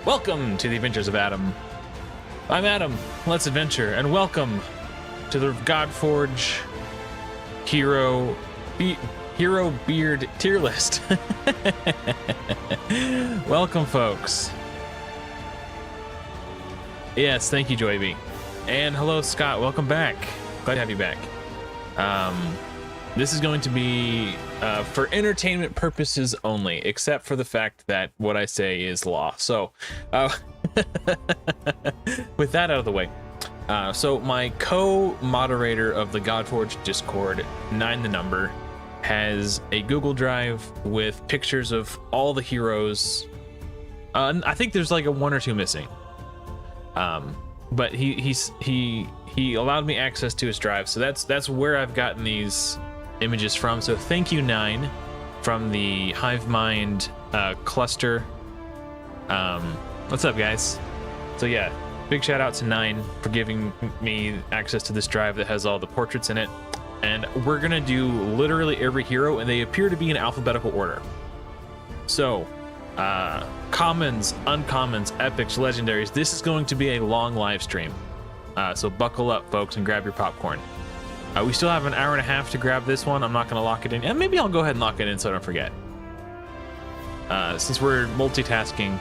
Welcome to the Adventures of Adam. I'm Adam. Let's adventure, and welcome to the Godforge Hero Beard tier list. Welcome, folks. Yes, thank you, Joy B. And hello, Scott. Welcome back. Glad to have you back. This is going to be for entertainment purposes only, except for the fact that what I say is law. So, with that out of the way, so my co-moderator of the Godforge Discord, 9 the number, has a Google Drive with pictures of all the heroes. I think there's like a 1 or 2 missing. But he allowed me access to his drive, so that's where I've gotten these images from. So thank you, 9, from the Hive Mind cluster. What's up, guys? So yeah, big shout out to 9 for giving me access to this drive that has all the portraits in it. And we're gonna do literally every hero, and they appear to be in alphabetical order. So commons, uncommons, epics, legendaries. This is going to be a long live stream, so buckle up, folks, and grab your popcorn. We still have an hour and a half to grab this one. I'm not going to lock it in, and maybe I'll go ahead and lock it in so I don't forget, since we're multitasking.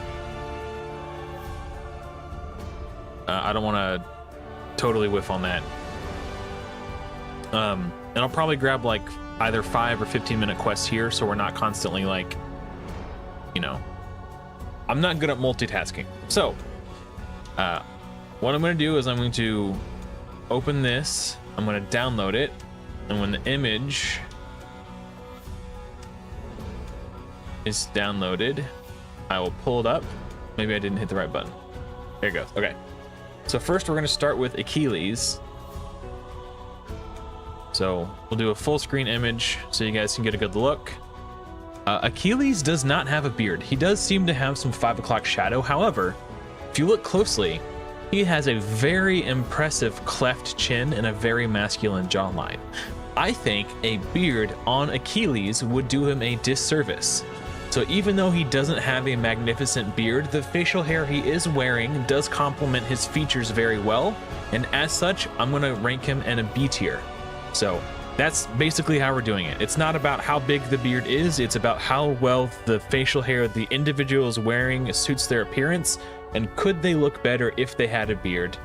I don't want to totally whiff on that. And I'll probably grab like either 5 or 15-minute quests here, so we're not constantly like, you know, I'm not good at multitasking. So what I'm going to do is I'm going to open this, I'm going to download it, and when the image is downloaded, I will pull it up. Maybe I didn't hit the right button. There it goes. Okay, so first we're going to start with Achilles. So we'll do a full screen image so you guys can get a good look. Achilles does not have a beard. He does seem to have some 5 o'clock shadow. However, if you look closely, he has a very impressive cleft chin and a very masculine jawline. I think a beard on Achilles would do him a disservice. So even though he doesn't have a magnificent beard, the facial hair he is wearing does complement his features very well. And as such, I'm going to rank him in a B tier. So that's basically how we're doing it. It's not about how big the beard is, it's about how well the facial hair the individual is wearing suits their appearance, and could they look better if they had a beard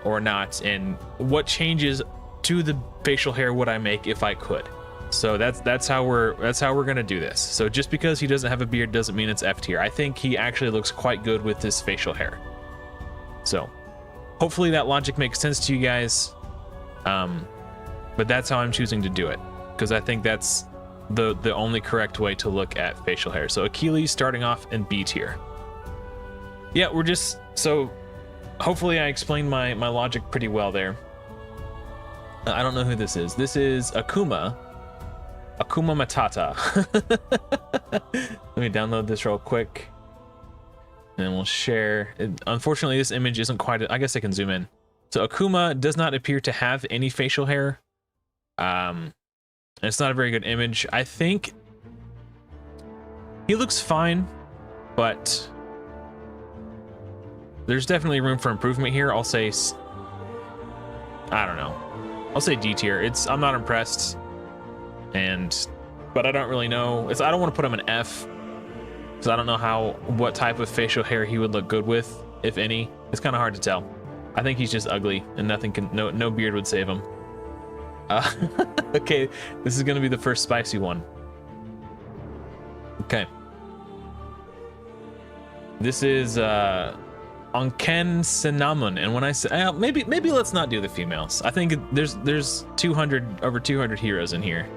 or not, and what changes to the facial hair would I make if I could. So that's how we're gonna do this. So just because he doesn't have a beard doesn't mean it's F tier. I think he actually looks quite good with this facial hair. So hopefully that logic makes sense to you guys. But that's how I'm choosing to do it, because I think that's the only correct way to look at facial hair. So Achilles starting off in B tier. Yeah, we're just, so hopefully I explained my logic pretty well there. I don't know who this is. This is Akuma Matata. Let me download this real quick, and then we'll share. Unfortunately, this image isn't quite, I guess I can zoom in. So Akuma does not appear to have any facial hair. And it's not a very good image. I think he looks fine, but there's definitely room for improvement here. I'll say, I don't know. I'll say D tier. I'm not impressed, but I don't really know. I don't want to put him in F, because I don't know what type of facial hair he would look good with, if any. It's kind of hard to tell. I think he's just ugly, and no beard would save him. Okay, this is gonna be the first spicy one. Okay. This is Onken Cinnamon, and when I say maybe let's not do the females. I think there's over 200 heroes in here.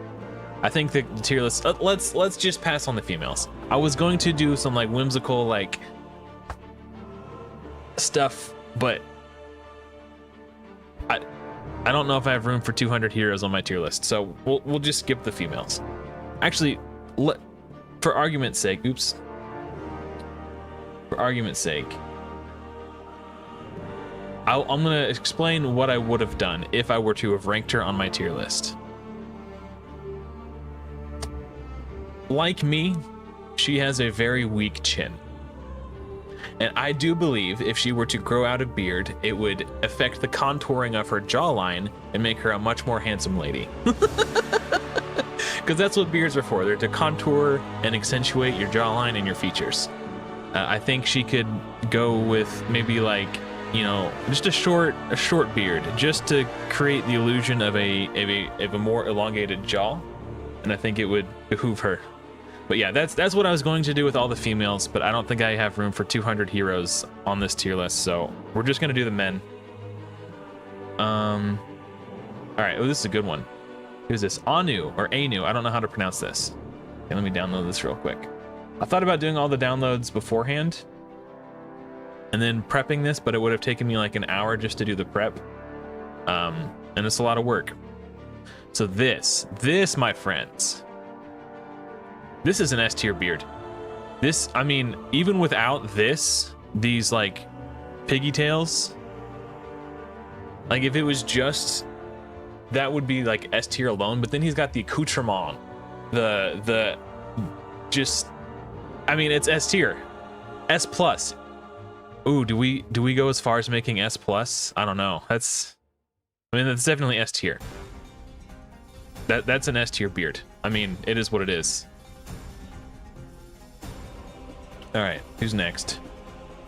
I think the tier list. Let's just pass on the females. I was going to do some like whimsical like stuff, but I don't know if I have room for 200 heroes on my tier list, so we'll just skip the females. Actually, for argument's sake, I'm gonna explain what I would have done if I were to have ranked her on my tier list. like me, she has a very weak chin. And I do believe if she were to grow out a beard, it would affect the contouring of her jawline and make her a much more handsome lady. Because that's what beards are for. They're to contour and accentuate your jawline and your features. I think she could go with maybe like, you know, just a short beard, just to create the illusion of a more elongated jaw. And I think it would behoove her. But yeah, that's what I was going to do with all the females, but I don't think I have room for 200 heroes on this tier list, so we're just gonna do the men. All right, oh, this is a good one. Who's this? Anu, or Anu, I don't know how to pronounce this. Okay, let me download this real quick. I thought about doing all the downloads beforehand and then prepping this, but it would have taken me like an hour just to do the prep. And it's a lot of work. So this, my friends, this is an S tier beard. This, I mean, even without this, these like piggy tails, like if it was just, that would be like S tier alone, but then he's got the accoutrement, the just, I mean, it's S tier, S plus. Ooh, do we go as far as making S plus? I don't know. That's definitely S tier. That's an S tier beard. I mean, it is what it is. All right, who's next?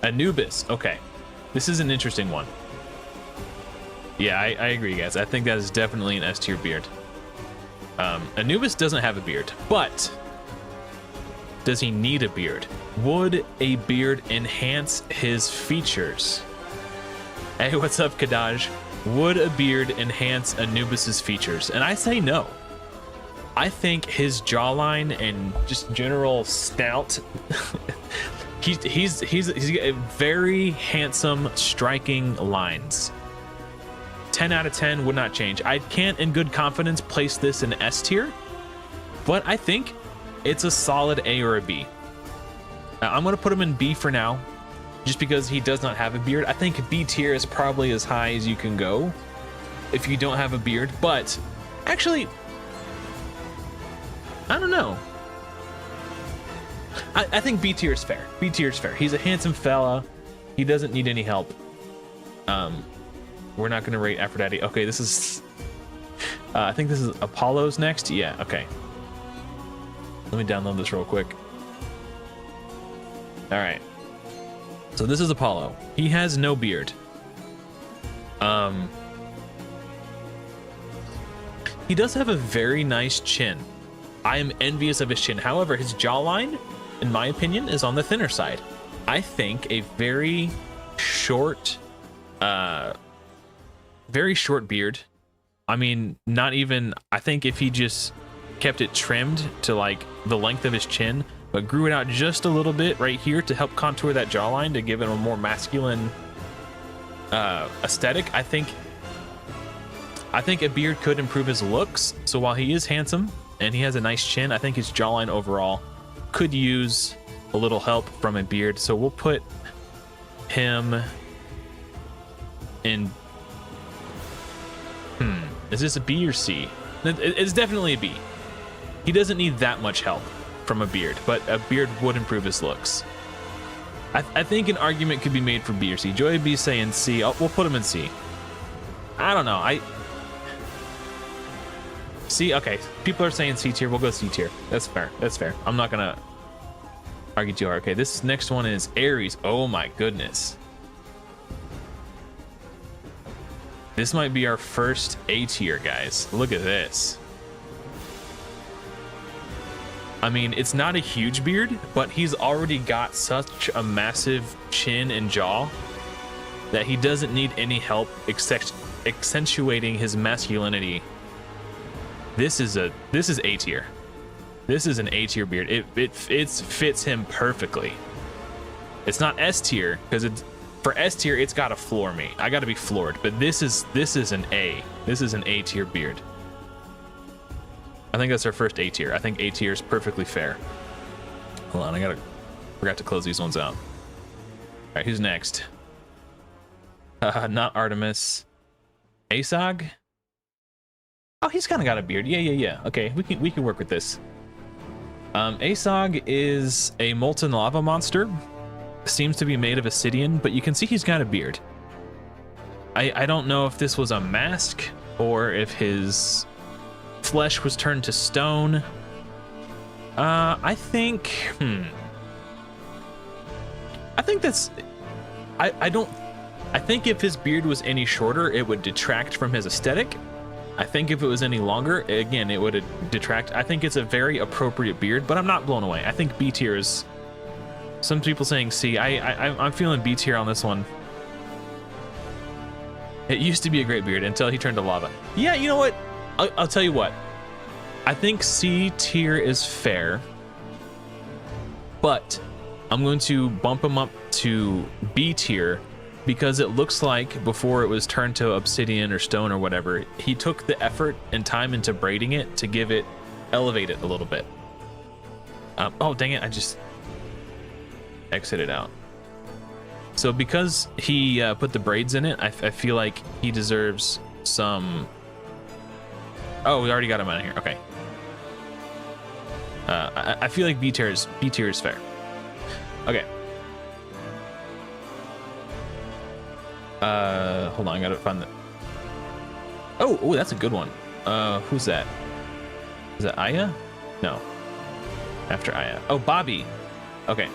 Anubis. Okay, this is an interesting one. Yeah, I agree, guys. I think that is definitely an S tier beard. Anubis doesn't have a beard, but does he need a beard? Would a beard enhance his features? Hey, what's up, Kadaj? Would a beard enhance Anubis's features? And I say no. I think his jawline and just general snout, he's got very handsome, striking lines. 10 out of 10 would not change. I can't in good confidence place this in S tier, but I think it's a solid A or a B. I'm gonna put him in B for now, just because he does not have a beard. I think B tier is probably as high as you can go if you don't have a beard, but actually, I don't know. I think B tier is fair. B tier is fair. He's a handsome fella. He doesn't need any help. We're not gonna rate Aphrodite. Okay, this is, I think this is Apollo's next. Yeah, okay. Let me download this real quick. All right. So this is Apollo. He has no beard. He does have a very nice chin. I am envious of his chin. However, his jawline, in my opinion, is on the thinner side. I think a very short beard. I mean, not even, I think if he just kept it trimmed to like the length of his chin, but grew it out just a little bit right here to help contour that jawline to give it a more masculine aesthetic. I think a beard could improve his looks. So while he is handsome and he has a nice chin, I think his jawline overall could use a little help from a beard. So we'll put him in, is this a B or C? It's definitely a B. He doesn't need that much help from a beard, but a beard would improve his looks. I think an argument could be made for B or C. Joy B saying C. Oh, we'll put him in C. I don't know. C, okay. People are saying C tier. We'll go C tier. That's fair. That's fair. I'm not gonna argue too hard. Okay, this next one is Ares. Oh my goodness. This might be our first A tier, guys. Look at this. I mean, it's not a huge beard, but he's already got such a massive chin and jaw that he doesn't need any help accentuating his masculinity. This is A tier. This is an A tier beard. It fits him perfectly. It's not S tier because for S tier it's got to floor me. I got to be floored. But this is an A. This is an A tier beard. I think that's our first A tier. I think A tier is perfectly fair. Hold on, forgot to close these ones out. All right, who's next? Not Artemis. Asog? Oh, he's kind of got a beard. Yeah. Okay, we can work with this. Asog is a molten lava monster. Seems to be made of obsidian, but you can see he's got a beard. I don't know if this was a mask or if his flesh was turned to stone. I think that's, I think if his beard was any shorter, it would detract from his aesthetic. I think if it was any longer, again, it would detract. I think it's a very appropriate beard, but I'm not blown away. I think B tier is, some people saying C. I'm feeling B tier on this one. It used to be a great beard until he turned to lava. Yeah, you know what? I'll tell you what. I think C tier is fair, but I'm going to bump him up to B tier because it looks like before it was turned to obsidian or stone or whatever, he took the effort and time into braiding it to give it, elevate it a little bit. Oh, dang it. I just exited out. So because he put the braids in it, I feel like he deserves some... Oh, we already got him out of here. Okay. I feel like B tier is fair. Okay. Hold on, I gotta find the... Oh, that's a good one. Who's that? Is that Aya? No. After Aya. Oh, Bobby. Okay.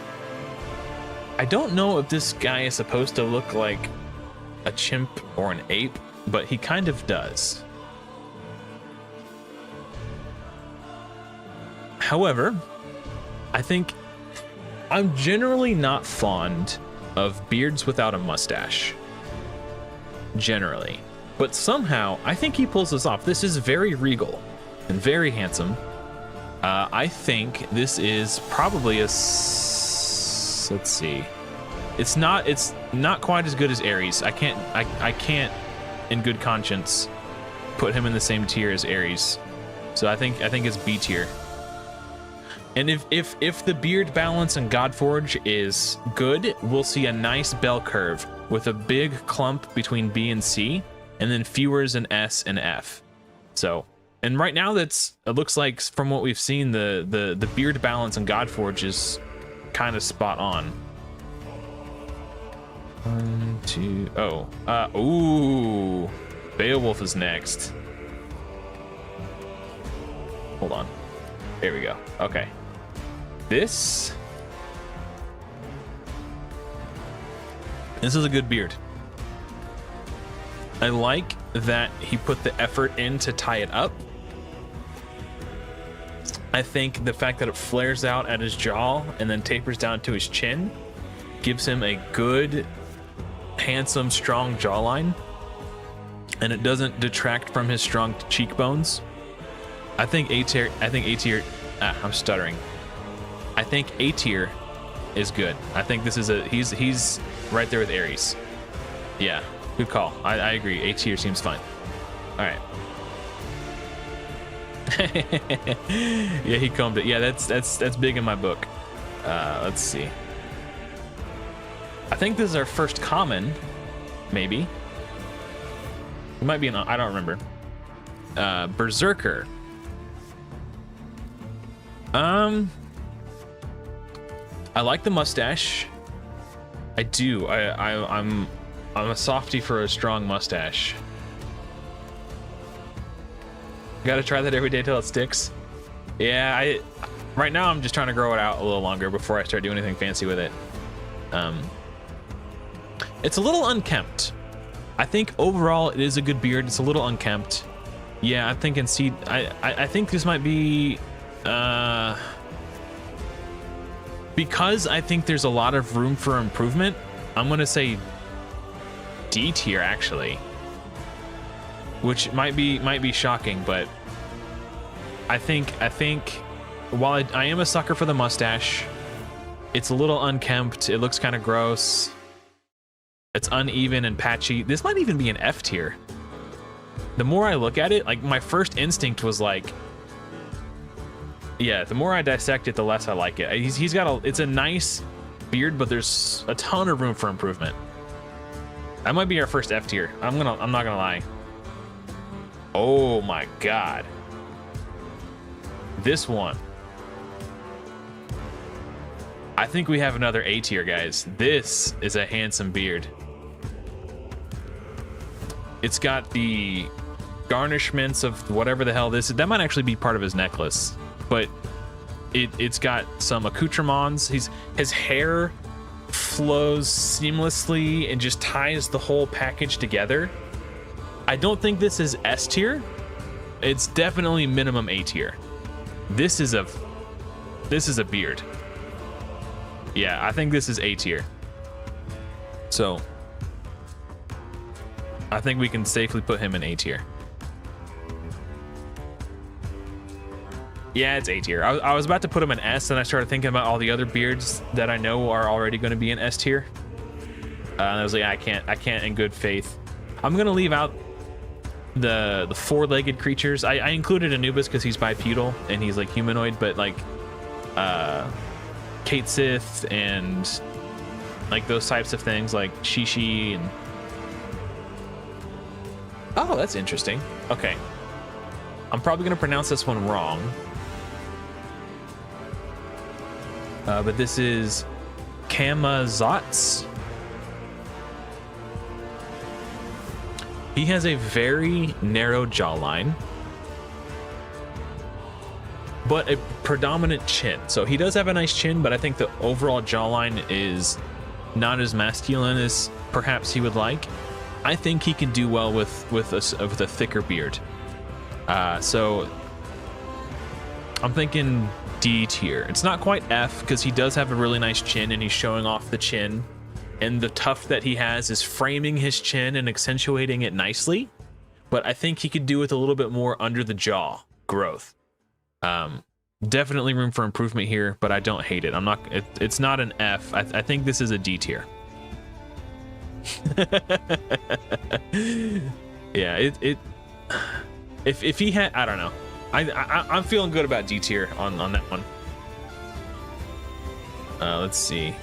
I don't know if this guy is supposed to look like a chimp or an ape, but he kind of does. However, I think I'm generally not fond of beards without a mustache. Generally. But somehow, I think he pulls this off. This is very regal and very handsome. I think this is probably a... Let's see. It's not quite as good as Ares. I can't in good conscience put him in the same tier as Ares. So I think it's B tier. And if the beard balance in Godforge is good, we'll see a nice bell curve with a big clump between B and C, and then fewers in S and F. So, and right now it looks like from what we've seen, the beard balance in Godforge is kind of spot on. 1, 2, ooh, Beowulf is next. Hold on. There we go. Okay. This is a good beard. I like that he put the effort in to tie it up. I think the fact that it flares out at his jaw and then tapers down to his chin gives him a good, handsome, strong jawline, and it doesn't detract from his strong cheekbones. I think A tier. I'm stuttering. I think A tier is good. I think this is he's right there with Ares. Yeah, good call. I agree. A tier seems fine. All right. Yeah, he combed it. Yeah, that's big in my book. Let's see. I think this is our first common, maybe. It might be an, I don't remember. Berserker. I like the mustache. I do. I'm a softie for a strong mustache. Gotta try that every day till it sticks. Yeah, right now I'm just trying to grow it out a little longer before I start doing anything fancy with it. It's a little unkempt. I think overall it is a good beard. It's a little unkempt. Yeah, I'm thinking C. I think this might be because I think there's a lot of room for improvement. I'm gonna say D tier actually, which might be shocking, but I think while I am a sucker for the mustache, it's a little unkempt. It looks kind of gross. It's uneven and patchy. This might even be an F tier. The more I look at it, like my first instinct was like, yeah, the more I dissect it, the less I like it. He's got it's a nice beard, but there's a ton of room for improvement. That might be our first F tier. I'm not gonna lie. Oh my God. This one. I think we have another A tier, guys. This is a handsome beard. It's got the garnishments of whatever the hell this is. That might actually be part of his necklace, but it's got some accoutrements. His hair flows seamlessly and just ties the whole package together. I don't think this is S tier. It's definitely minimum A tier. This is a beard. Yeah, I think this is A tier. So I think we can safely put him in A tier. Yeah, it's A tier. I was about to put him in S, and I started thinking about all the other beards that I know are already going to be in S tier. And I was like, I can't in good faith. I'm gonna leave out the four-legged creatures. I included Anubis because he's bipedal and he's like humanoid, but like Kate Sith and like those types of things, like Shishi and oh, that's interesting. Okay, I'm probably gonna pronounce this one wrong, but this is Kamazotz. He has a very narrow jawline, but a predominant chin. So he does have a nice chin, but I think the overall jawline is not as masculine as perhaps he would like. I think he can do well with a thicker beard. So I'm thinking D tier. It's not quite F because he does have a really nice chin and he's showing off the chin. And the tuft that he has is framing his chin and accentuating it nicely. But I think he could do with a little bit more under the jaw growth. Definitely room for improvement here, but I don't hate it. It's not an F. I think this is a D tier. Yeah, if he had, I don't know. I'm feeling good about D tier on that one. Let's see.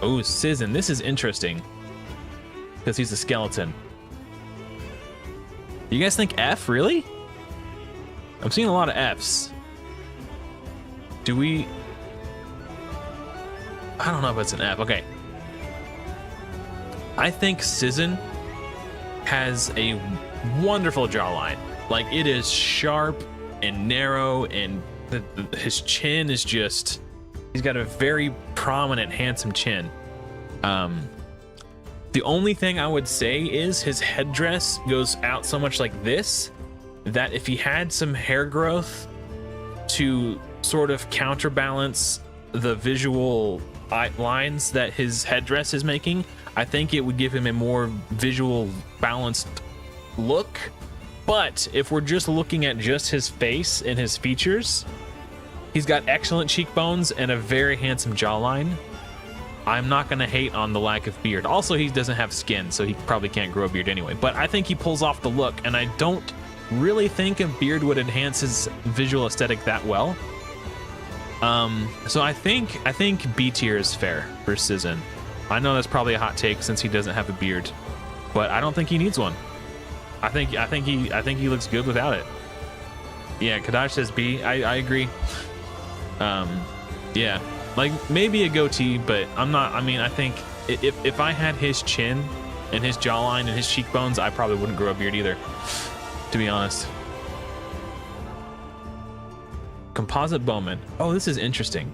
Oh, Sizzin, this is interesting because he's a skeleton. You guys think F, really? I'm seeing a lot of Fs. Do we? I don't know if it's an F. Okay. I think Sizzin has a wonderful jawline. Like, it is sharp and narrow, and his chin is just, he's got a very prominent, handsome chin. The only thing I would say is his headdress goes out so much like this that if he had some hair growth to sort of counterbalance the visual lines that his headdress is making, I think it would give him a more visual balanced look. But if we're just looking at just his face and his features, he's got excellent cheekbones and a very handsome jawline. I'm not going to hate on the lack of beard. Also, he doesn't have skin, so he probably can't grow a beard anyway. But I think he pulls off the look, and I don't really think a beard would enhance his visual aesthetic that well. So I think B tier is fair for Sizzin. I know that's probably a hot take since he doesn't have a beard, but I don't think he needs one. I think he looks good without it. Yeah, Kadash says B. I agree. Yeah, like maybe a goatee, but I'm not. I mean, I think if I had his chin and his jawline and his cheekbones, I probably wouldn't grow a beard either, to be honest. Composite Bowman. Oh, this is interesting.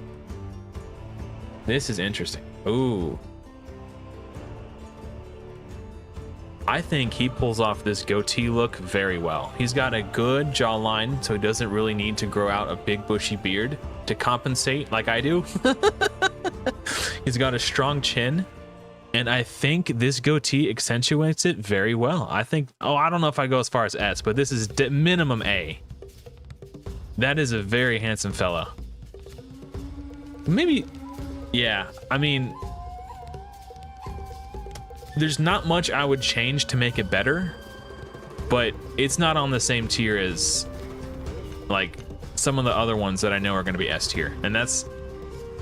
This is interesting. Ooh. I think he pulls off this goatee look very well. He's got a good jawline, so he doesn't really need to grow out a big bushy beard to compensate like I do. He's got a strong chin, and I think this goatee accentuates it very well. I think, oh, I don't know if I go as far as S, but this is minimum A. That is a very handsome fellow. Maybe, yeah, I mean, there's not much I would change to make it better, but it's not on the same tier as like some of the other ones that I know are going to be S tier, and that's,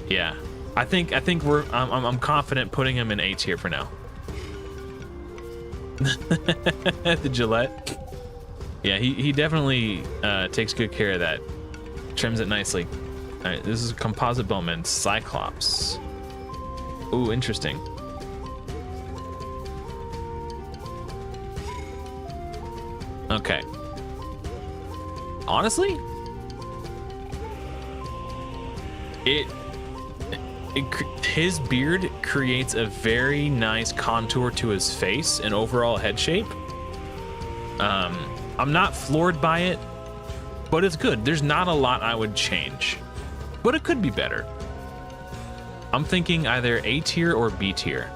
yeah. I think I'm confident putting him in A tier for now. The Gillette, yeah, he definitely takes good care of that. Trims it nicely. All right, this is composite bowman, Cyclops. Ooh, interesting. Okay. Honestly, his beard creates a very nice contour to his face and overall head shape. I'm not floored by it, but it's good. There's not a lot I would change, but it could be better. I'm thinking either A tier or B tier.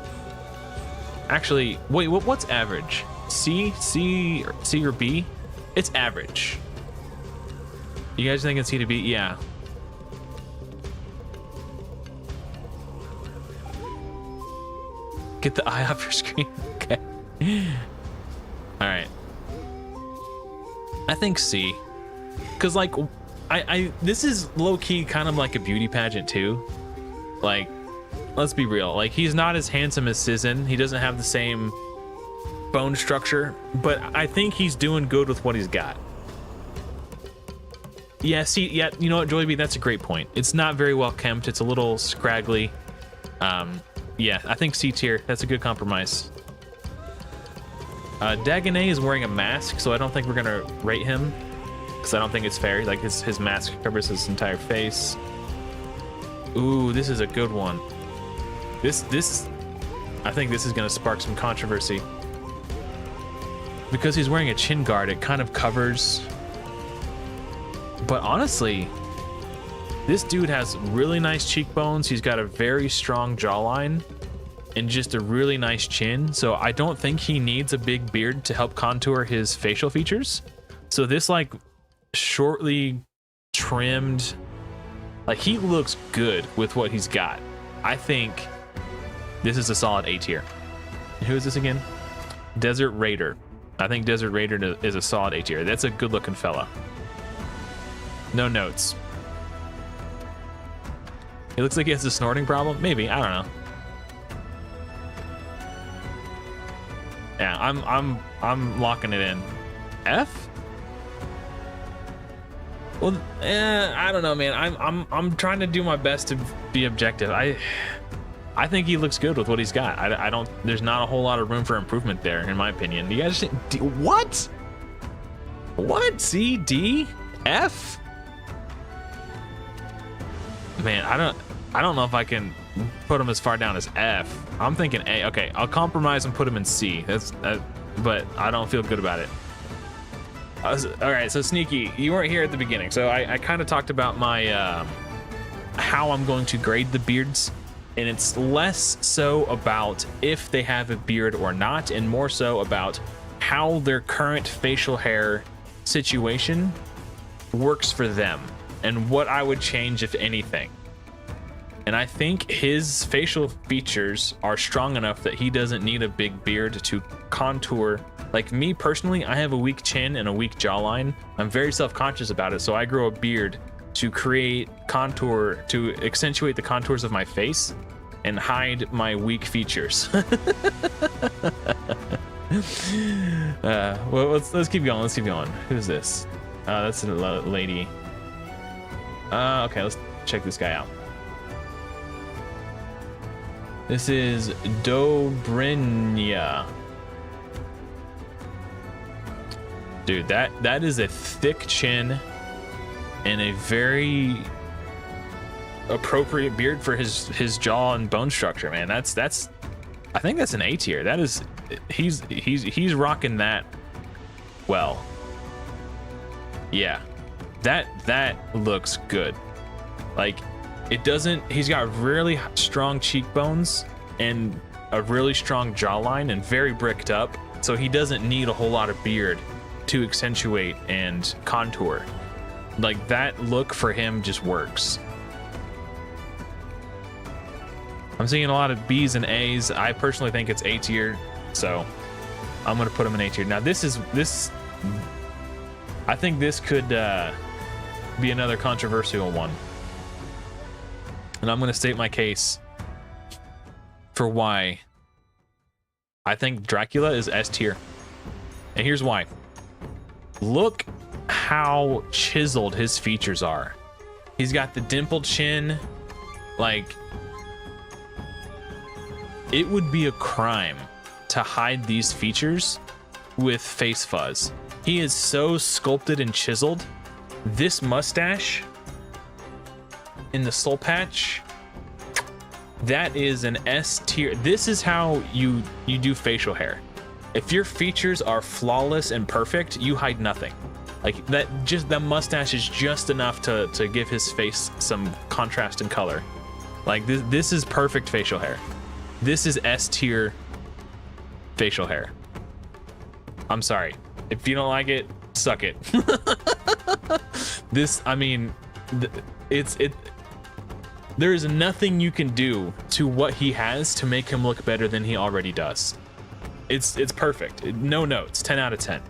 Actually, wait, what's average? C or B? It's average. You guys think it's C to B? Yeah. Get the eye off your screen. Okay. All right. I think C. Cause like, this is low key kind of like a beauty pageant too. Like, let's be real. Like, he's not as handsome as Sizzin. He doesn't have the same bone structure, but I think he's doing good with what he's got. Yeah, see, yeah, you know what, Joyby, that's a great point. It's not very well kempt. It's a little scraggly. Yeah, I think C tier. That's a good compromise. Dagonet is wearing a mask, so I don't think we're gonna rate him, because I don't think it's fair. Like, his mask covers his entire face. Ooh, this is a good one. This, I think this is gonna spark some controversy. Because he's wearing a chin guard, it kind of covers. But honestly, this dude has really nice cheekbones. He's got a very strong jawline and just a really nice chin. So I don't think he needs a big beard to help contour his facial features. So this like shortly trimmed, like, he looks good with what he's got. I think this is a solid A tier. Who is this again? Desert Raider. I think Desert Raider is a solid A tier. That's a good looking fella. No notes. He looks like he has a snorting problem. Maybe, I don't know. Yeah, I'm locking it in. F? Well, I don't know, man. I'm trying to do my best to be objective. I think he looks good with what he's got. I don't. There's not a whole lot of room for improvement there, in my opinion. Do you guys think? What? What? C, D, F? Man, I don't know if I can put him as far down as F. I'm thinking A. Okay, I'll compromise and put him in C. But I don't feel good about it. All right, so Sneaky, you weren't here at the beginning, so I kind of talked about my how I'm going to grade the beards, and it's less so about if they have a beard or not, and more so about how their current facial hair situation works for them and what I would change, if anything. And I think his facial features are strong enough that he doesn't need a big beard to contour. Like me personally, I have a weak chin and a weak jawline. I'm very self-conscious about it, so I grow a beard to create contour, to accentuate the contours of my face and hide my weak features. Well, let's keep going. Let's keep going. Who's this? That's a lady. Okay, let's check this guy out. This is Dobrynya. Dude, that is a thick chin and a very appropriate beard for his jaw and bone structure, man. That's I think that's an A tier. That is, he's rocking that well. Yeah, that looks good. Like, it doesn't, he's got really strong cheekbones and a really strong jawline and very bricked up, so he doesn't need a whole lot of beard to accentuate and contour. Like, that look for him just works. I'm seeing a lot of B's and A's. I personally think it's A tier, so I'm gonna put him in A tier. Now this I think this could be another controversial one, and I'm gonna state my case for why I think Dracula is S tier, and here's why. Look how chiseled his features are. He's got the dimpled chin. Like, it would be a crime to hide these features with face fuzz. He is so sculpted and chiseled. This mustache in the soul patch, that is an S tier. This is how you do facial hair. If your features are flawless and perfect, you hide nothing. Like that, just the mustache is just enough to give his face some contrast and color. Like this is perfect facial hair. This is S tier facial hair. I'm sorry. If you don't like it, suck it. This, I mean, there is nothing you can do to what he has to make him look better than he already does. It's perfect. No notes. 10 out of 10.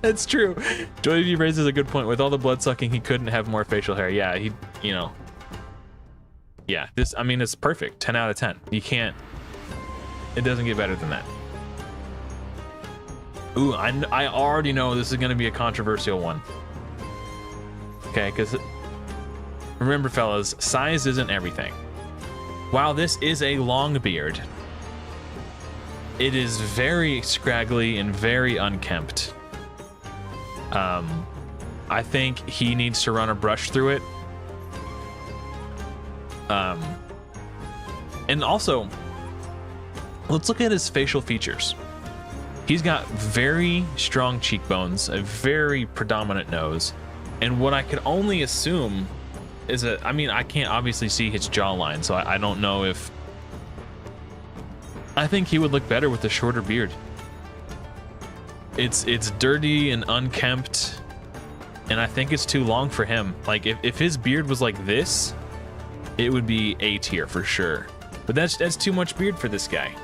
It's true. Joy V raises a good point. With all the blood sucking, he couldn't have more facial hair. Yeah, he, you know. Yeah, this, I mean, it's perfect. 10 out of 10. You can't, it doesn't get better than that. Ooh, I already know this is going to be a controversial one. Okay, because remember, fellas, size isn't everything. While this is a long beard, it is very scraggly and very unkempt. I think he needs to run a brush through it. And also, let's look at his facial features. He's got very strong cheekbones, a very predominant nose, and what I could only assume is that, I mean, I can't obviously see his jawline, so I don't know if, I think he would look better with a shorter beard. It's dirty and unkempt, and I think it's too long for him. Like if his beard was like this, it would be A tier for sure. But that's too much beard for this guy.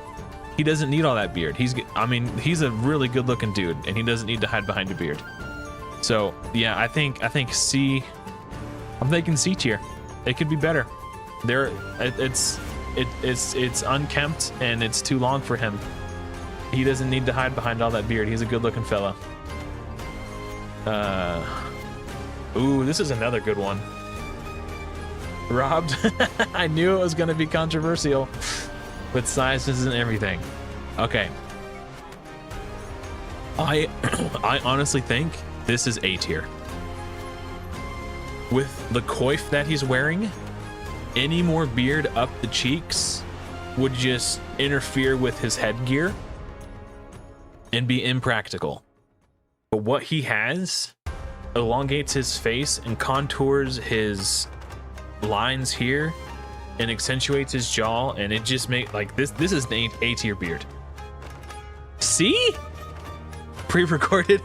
He doesn't need all that beard. I mean, he's a really good looking dude, and he doesn't need to hide behind a beard. So yeah, I think C. I'm thinking C tier. It could be better. It's unkempt and it's too long for him. He doesn't need to hide behind all that beard. He's a good looking fella. Ooh, this is another good one. Robbed. I knew it was gonna be controversial, but size isn't everything. Okay. I honestly think this is A tier. With the coif that he's wearing, any more beard up the cheeks would just interfere with his headgear and be impractical. But what he has elongates his face and contours his lines here and accentuates his jaw, and it just makes, like, this is an A tier beard. See? Pre-recorded.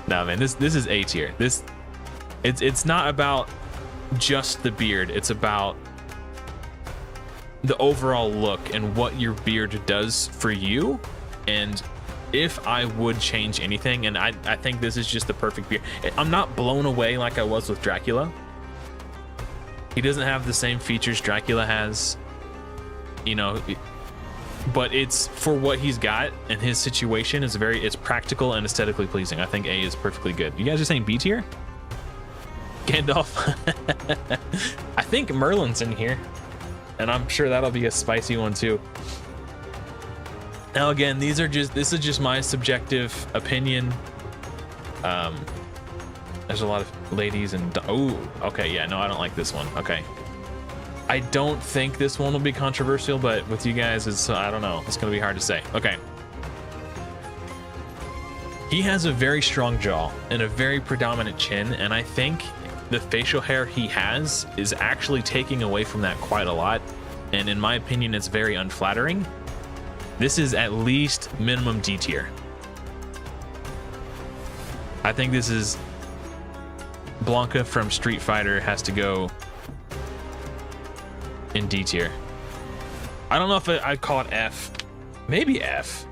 Nah, man, this is A tier. It's not about just the beard. It's about the overall look and what your beard does for you. And if I would change anything, and I think this is just the perfect beard. I'm not blown away like I was with Dracula. He doesn't have the same features Dracula has, you know, but it's for what he's got, and his situation is it's practical and aesthetically pleasing. I think A is perfectly good. You guys are saying B tier? Gandalf. I think Merlin's in here, and I'm sure that'll be a spicy one too. Now again, this is just my subjective opinion. There's a lot of ladies and oh, okay, yeah, no, I don't like this one. Okay, I don't think this one will be controversial, but with you guys, it's, I don't know, it's gonna be hard to say. Okay, he has a very strong jaw and a very predominant chin, and I think the facial hair he has is actually taking away from that quite a lot, and in my opinion, it's very unflattering. This is at least minimum D tier. I think this is Blanca from Street Fighter has to go in D tier. I don't know if I'd call it F. Maybe F.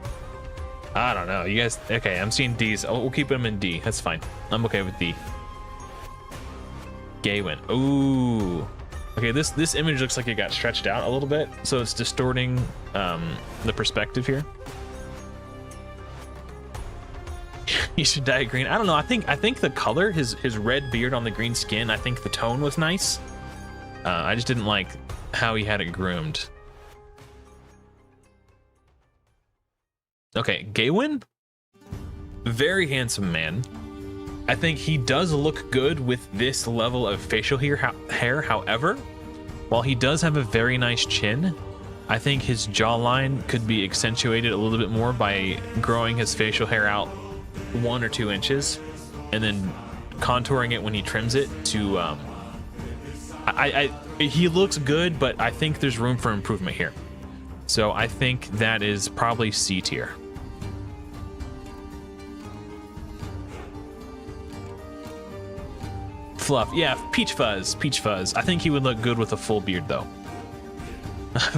I don't know. You guys, okay, I'm seeing D's. Oh, we'll keep them in D. That's fine. I'm okay with D. Gawain. Ooh. Okay, this image looks like it got stretched out a little bit, so it's distorting the perspective here. He should dye green. I don't know. I think the color, his red beard on the green skin, I think the tone was nice. I just didn't like how he had it groomed. Okay, Gawain, very handsome man. I think he does look good with this level of facial hair. However, while he does have a very nice chin, I think his jawline could be accentuated a little bit more by growing his facial hair out 1 or 2 inches and then contouring it when he trims it to he looks good, but I think there's room for improvement here. So I think that is probably C tier. Fluff, yeah, Peach Fuzz. I think he would look good with a full beard though.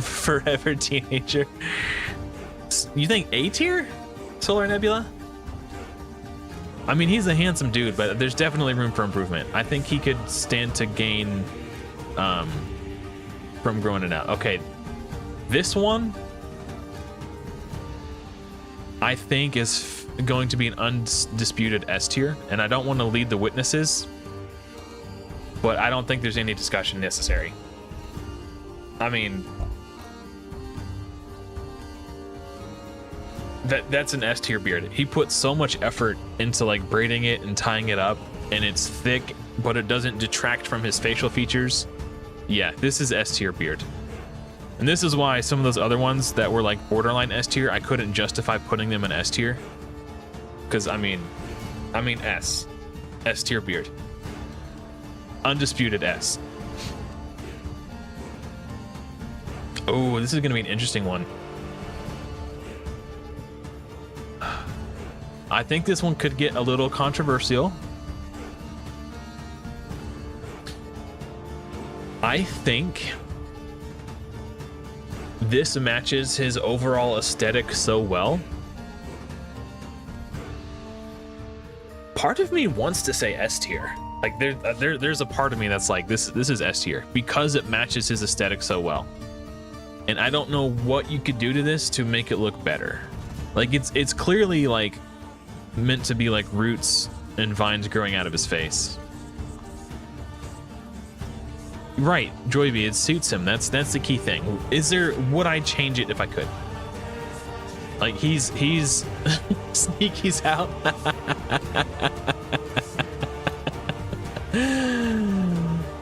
Forever teenager. You think A tier? Solar Nebula? I mean, he's a handsome dude, but there's definitely room for improvement. I think he could stand to gain from growing it out. Okay, this one I think is going to be an undisputed S tier, and I don't want to lead the witnesses, but I don't think there's any discussion necessary. I mean, that's an S tier beard. He put so much effort into like braiding it and tying it up, and it's thick, but it doesn't detract from his facial features. Yeah, this is S tier beard. And this is why some of those other ones that were like borderline S tier, I couldn't justify putting them in S tier. Because I mean S tier beard. Undisputed S. Oh, this is going to be an interesting one. I think this one could get a little controversial. I think this matches his overall aesthetic so well. Part of me wants to say S tier. Like there's a part of me that's like this is S tier because it matches his aesthetic so well. And I don't know what you could do to this to make it look better. Like it's clearly like meant to be like roots and vines growing out of his face. Right, Joyby, it suits him. That's the key thing. Would I change it if I could? Like he's Sneaky's out.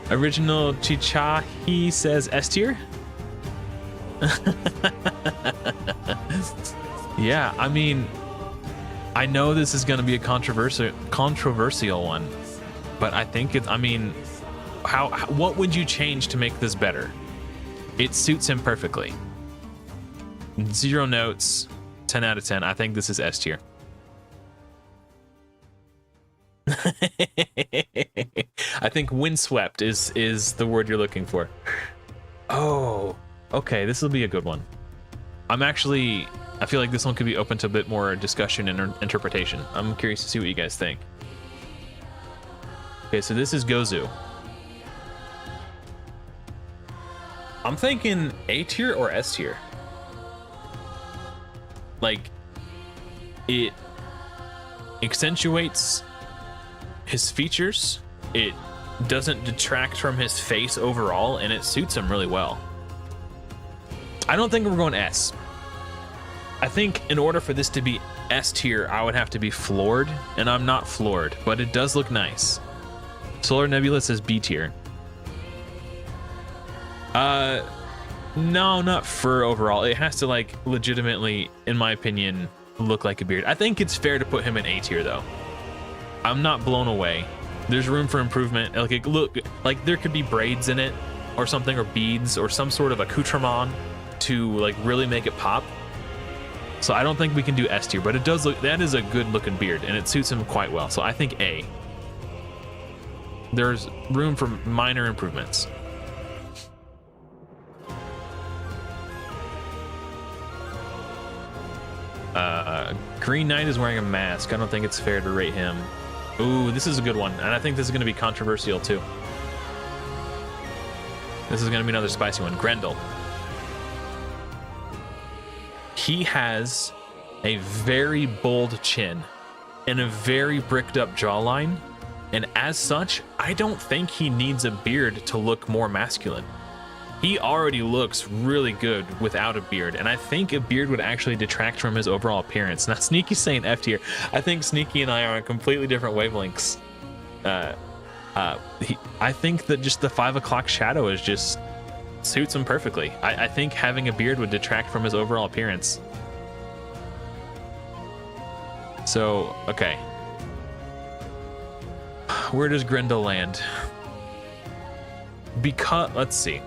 Original Chichahi says S tier. Yeah, I mean, I know this is going to be a controversial one, but I think I mean, what would you change to make this better? It suits him perfectly. 0 notes, 10 out of 10. I think this is S tier. I think windswept is the word you're looking for. Oh, okay, this will be a good one. I feel like this one could be open to a bit more discussion and interpretation. I'm curious to see what you guys think. Okay, so this is Gozu. I'm thinking A tier or S tier. Like, it accentuates his features, it doesn't detract from his face overall, and it suits him really well. I don't think we're going S. I think in order for this to be S tier, I would have to be floored, and I'm not floored, but it does look nice. Solar Nebula says B tier. No, not fur overall. It has to like legitimately, in my opinion, look like a beard. I think it's fair to put him in A tier though. I'm not blown away. There's room for improvement. Like, look, like there could be braids in it or something, or beads or some sort of accoutrement to like really make it pop. So I don't think we can do S tier, but it does look, that is a good looking beard and it suits him quite well. So I think A. There's room for minor improvements. Green Knight is wearing a mask. I don't think it's fair to rate him. Ooh, this is a good one. And I think this is going to be controversial too. This is going to be another spicy one. Grendel. He has a very bold chin. and a very bricked up jawline. And as such, I don't think he needs a beard to look more masculine. He already looks really good without a beard, and I think a beard would actually detract from his overall appearance. Now, Sneaky's saying F tier. I think Sneaky and I are on completely different wavelengths. I think that just the 5 o'clock shadow is just suits him perfectly. I think having a beard would detract from his overall appearance. So, okay. Where does Grendel land? Because, let's see.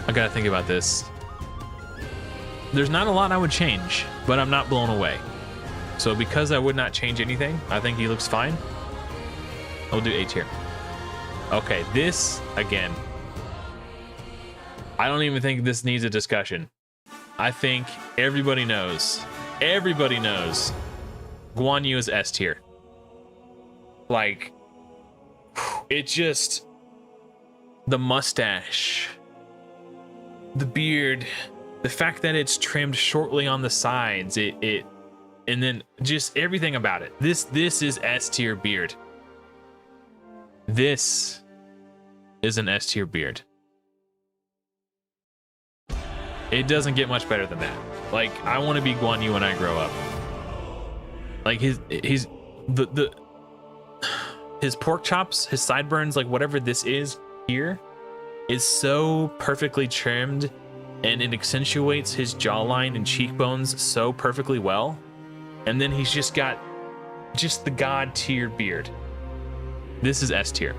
I gotta think about this. There's not a lot I would change, but I'm not blown away. So because I would not change anything, I think he looks fine. I'll do A tier. Okay, this, again, I don't even think this needs a discussion. I think everybody knows Guan Yu is S tier. Like, it just, the mustache, the beard, the fact that it's trimmed shortly on the sides, and then just everything about it. This is S tier beard. This is an S tier beard. It doesn't get much better than that. Like, I want to be Guan Yu when I grow up. Like his pork chops, his sideburns, like whatever this is here, is so perfectly trimmed, and it accentuates his jawline and cheekbones so perfectly well. And then he's just got just the god tier beard. This is S tier.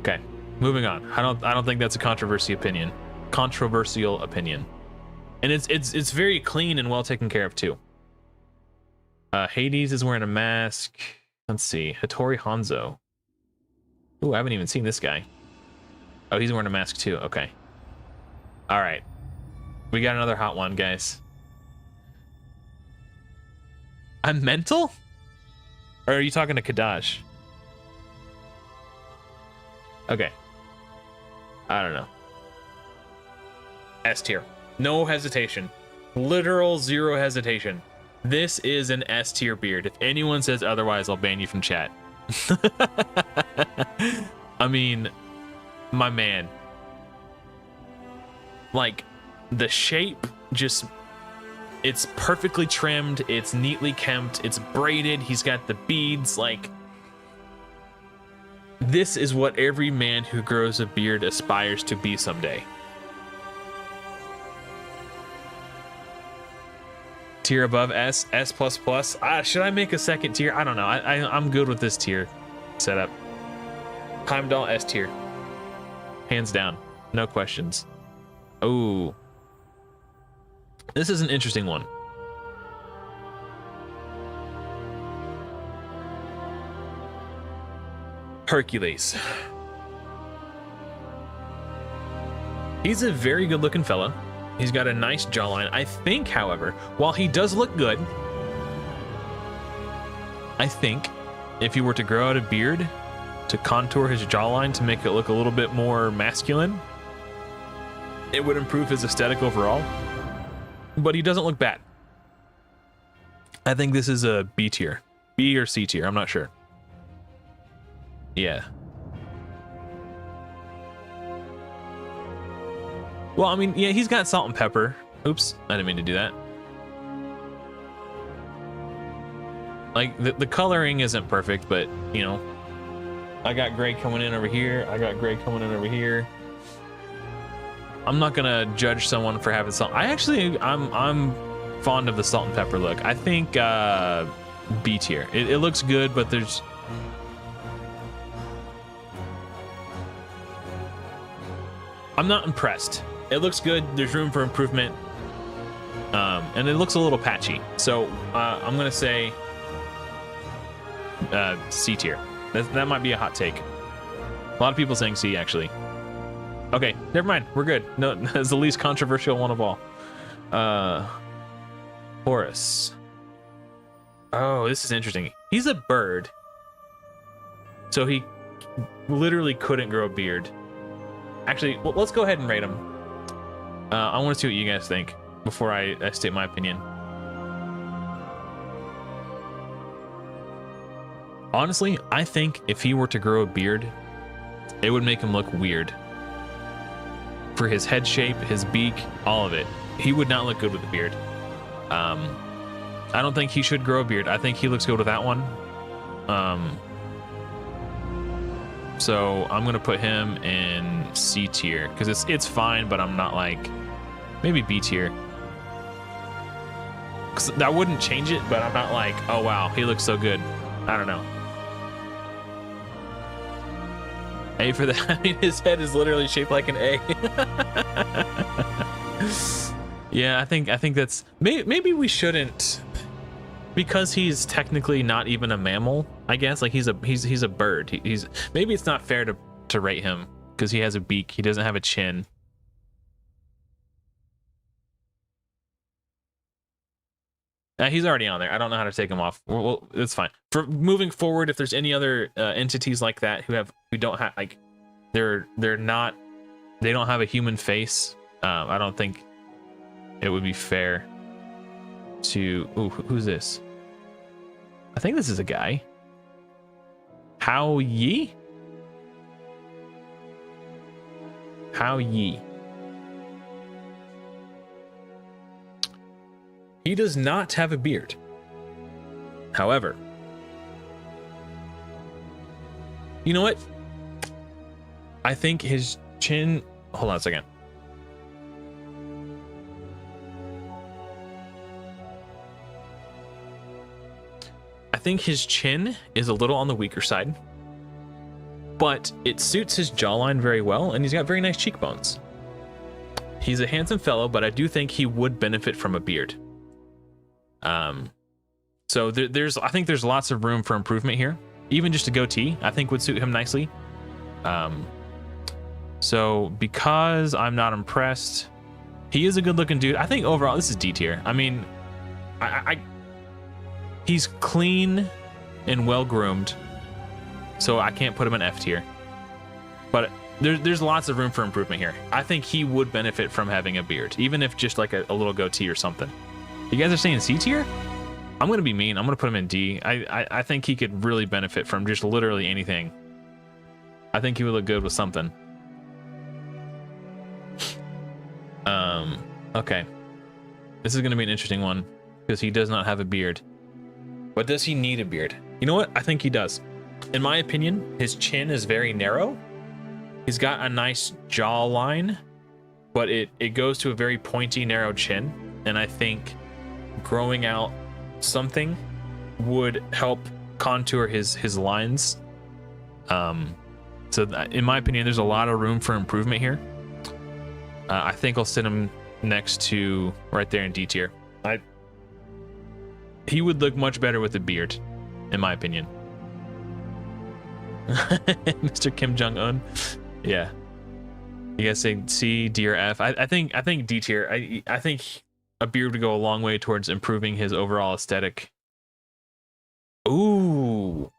Okay, moving on. I don't think that's a controversial opinion. And it's very clean and well taken care of too. Hades is wearing a mask. Let's see, Hattori Hanzo. Ooh, I haven't even seen this guy. Oh, he's wearing a mask too. Okay. All right. We got another hot one, guys. I'm mental? Or are you talking to Kadash? Okay. I don't know. S tier. No hesitation. Literal zero hesitation. This is an S tier beard. If anyone says otherwise, I'll ban you from chat. I mean, my man. Like, the shape, just, it's perfectly trimmed, it's neatly kempt, it's braided, he's got the beads. Like, this is what every man who grows a beard aspires to be someday. Tier above S, S++. Should I make a second tier? I don't know. I'm good with this tier setup. Heimdall S tier. Hands down. No questions. Oh. This is an interesting one. Hercules. He's a very good looking fella. He's got a nice jawline. I think, however, while he does look good, I think if he were to grow out a beard to contour his jawline to make it look a little bit more masculine, it would improve his aesthetic overall. But he doesn't look bad. I think this is a B tier. B or C tier, I'm not sure. Yeah. Well, I mean, yeah, he's got salt and pepper. Oops, I didn't mean to do that. Like, the coloring isn't perfect, but, you know, I got gray coming in over here. I got gray coming in over here. I'm not gonna judge someone for having salt. I'm fond of the salt and pepper look. I think B tier. It looks good, but there's, I'm not impressed. It looks good. There's room for improvement. And it looks a little patchy. So I'm gonna say C tier. That might be a hot take. A lot of people saying C, actually. Okay, never mind. We're good. No, it's the least controversial one of all. Horus. Oh, this is interesting. He's a bird. So he literally couldn't grow a beard. Actually, well, let's go ahead and rate him. I want to see what you guys think before I state my opinion. Honestly, I think if he were to grow a beard, it would make him look weird. For his head shape, his beak, all of it. He would not look good with a beard. I don't think he should grow a beard. I think he looks good with that one. So I'm gonna put him in C tier because it's fine, but I'm not like, maybe B tier. Cause that wouldn't change it, but I'm not like, oh wow, he looks so good. I don't know. A for that. I mean, his head is literally shaped like an A. Yeah, I think that's maybe we shouldn't, because he's technically not even a mammal. I guess like he's a bird. He's maybe it's not fair to rate him because he has a beak. He doesn't have a chin. He's already on there. I don't know how to take him off. Well, it's fine. For moving forward, if there's any other entities like that who don't have like they don't have a human face, I don't think it would be fair to. Ooh, who's this? I think this is a guy. How Yi? How Yi? He does not have a beard. However, you know what? I think his chin. Hold on a second. I think his chin is a little on the weaker side, but it suits his jawline very well, and he's got very nice cheekbones. He's a handsome fellow, but I do think he would benefit from a beard. So I think there's lots of room for improvement here. Even just a goatee, I think would suit him nicely. So because I'm not impressed, he is a good looking dude. I think overall this is D tier. I mean, he's clean and well groomed, so I can't put him in F tier. But there's lots of room for improvement here. I think he would benefit from having a beard, even if just like a little goatee or something. You guys are saying C tier? I'm gonna be mean. I'm gonna put him in D. I think he could really benefit from just literally anything. I think he would look good with something. Okay. This is gonna be an interesting one because he does not have a beard. But does he need a beard? You know what? I think he does. In my opinion, his chin is very narrow. He's got a nice jawline, but it goes to a very pointy, narrow chin. And I think growing out something would help contour his lines. So in my opinion, there's a lot of room for improvement here. I think I'll sit him next to right there in D tier. He would look much better with a beard, in my opinion. Mr. Kim Jong-un. Yeah. You guys say C, D, or F? I think D tier. I think a beard would go a long way towards improving his overall aesthetic. Ooh,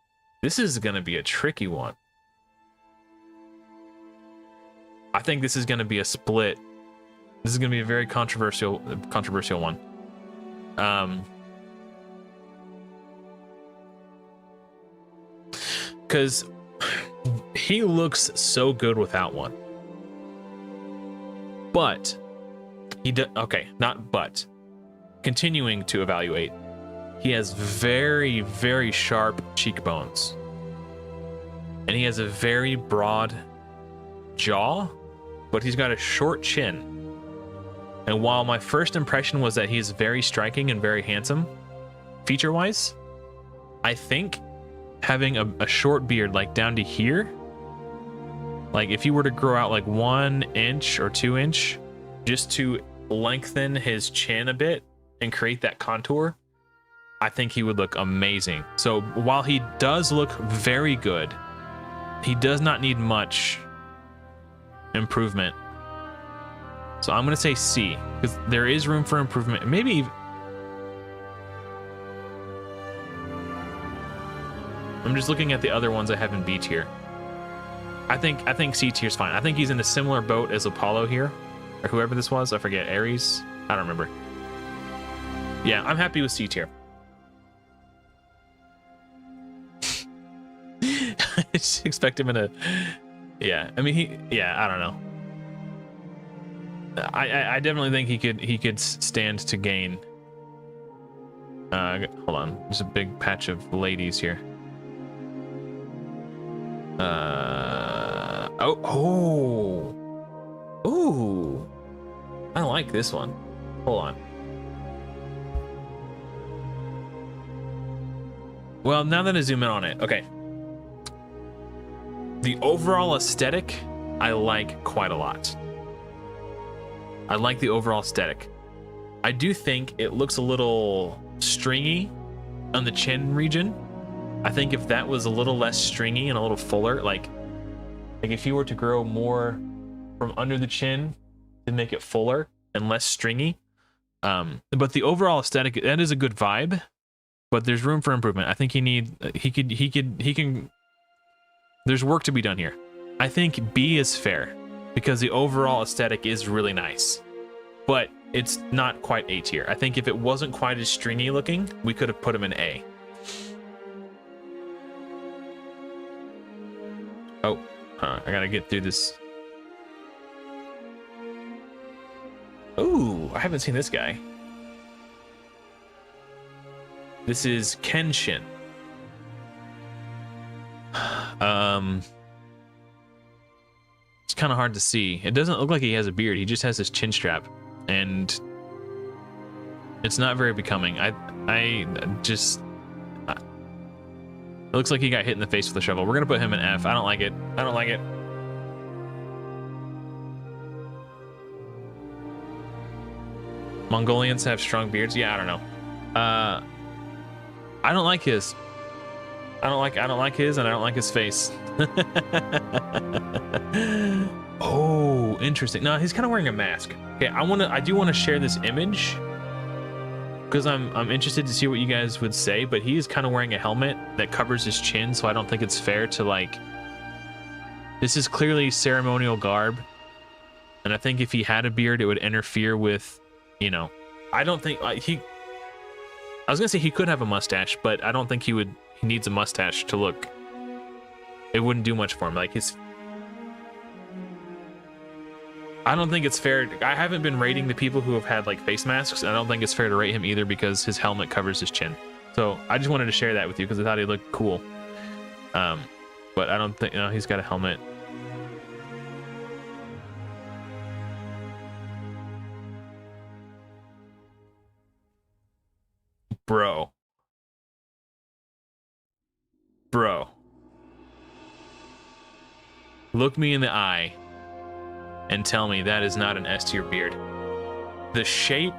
this is gonna be a tricky one. I think this is gonna be a split. This is gonna be a very controversial one. Because he looks so good without one. But continuing to evaluate, he has very, very sharp cheekbones, and he has a very broad jaw, but he's got a short chin. And while my first impression was that he's very striking and very handsome feature wise, I think having a short beard like down to here, like if he were to grow out like 1 inch or 2 inch just to lengthen his chin a bit and create that contour, I think he would look amazing. So while he does look very good, he does not need much improvement. So I'm gonna say C, because there is room for improvement. Maybe I'm just looking at the other ones I have in B tier. I think C tier's fine. I think he's in a similar boat as Apollo here, or whoever this was. I forget. Ares. I don't remember. Yeah, I'm happy with C tier. I just expect him in a. Yeah, I mean I don't know. I definitely think he could stand to gain. Hold on. There's a big patch of ladies here. Ooh. I like this one. Hold on. Well, now that I zoom in on it, okay. The overall aesthetic, I like quite a lot. I like the overall aesthetic. I do think it looks a little stringy on the chin region. I think if that was a little less stringy and a little fuller, like if you were to grow more from under the chin to make it fuller and less stringy. But the overall aesthetic, that is a good vibe, but there's room for improvement. I think he can, there's work to be done here. I think B is fair because the overall aesthetic is really nice, but it's not quite A tier. I think if it wasn't quite as stringy looking, we could have put him in A. Oh, I gotta get through this. Ooh, I haven't seen this guy. This is Kenshin. It's kind of hard to see. It doesn't look like he has a beard. He just has this chin strap, and it's not very becoming. It looks like he got hit in the face with a shovel. We're gonna put him in F. I don't like it. I don't like it. Mongolians have strong beards. Yeah, I don't know. I don't like his. I don't like his, and I don't like his face. Oh, interesting. No, he's kind of wearing a mask. Okay, I do want to share this image because I'm interested to see what you guys would say, but he is kind of wearing a helmet that covers his chin, so I don't think it's fair to like. This is clearly ceremonial garb, and I think if he had a beard, it would interfere with, you know. I don't think I was gonna say he could have a mustache, but I don't think he needs a mustache to look. It wouldn't do much for him. Like I don't think it's fair. I haven't been rating the people who have had like face masks. I don't think it's fair to rate him either because his helmet covers his chin. So I just wanted to share that with you because I thought he looked cool. But I don't think, no, he's got a helmet. Bro. Look me in the eye and tell me that is not an S tier beard. The shape,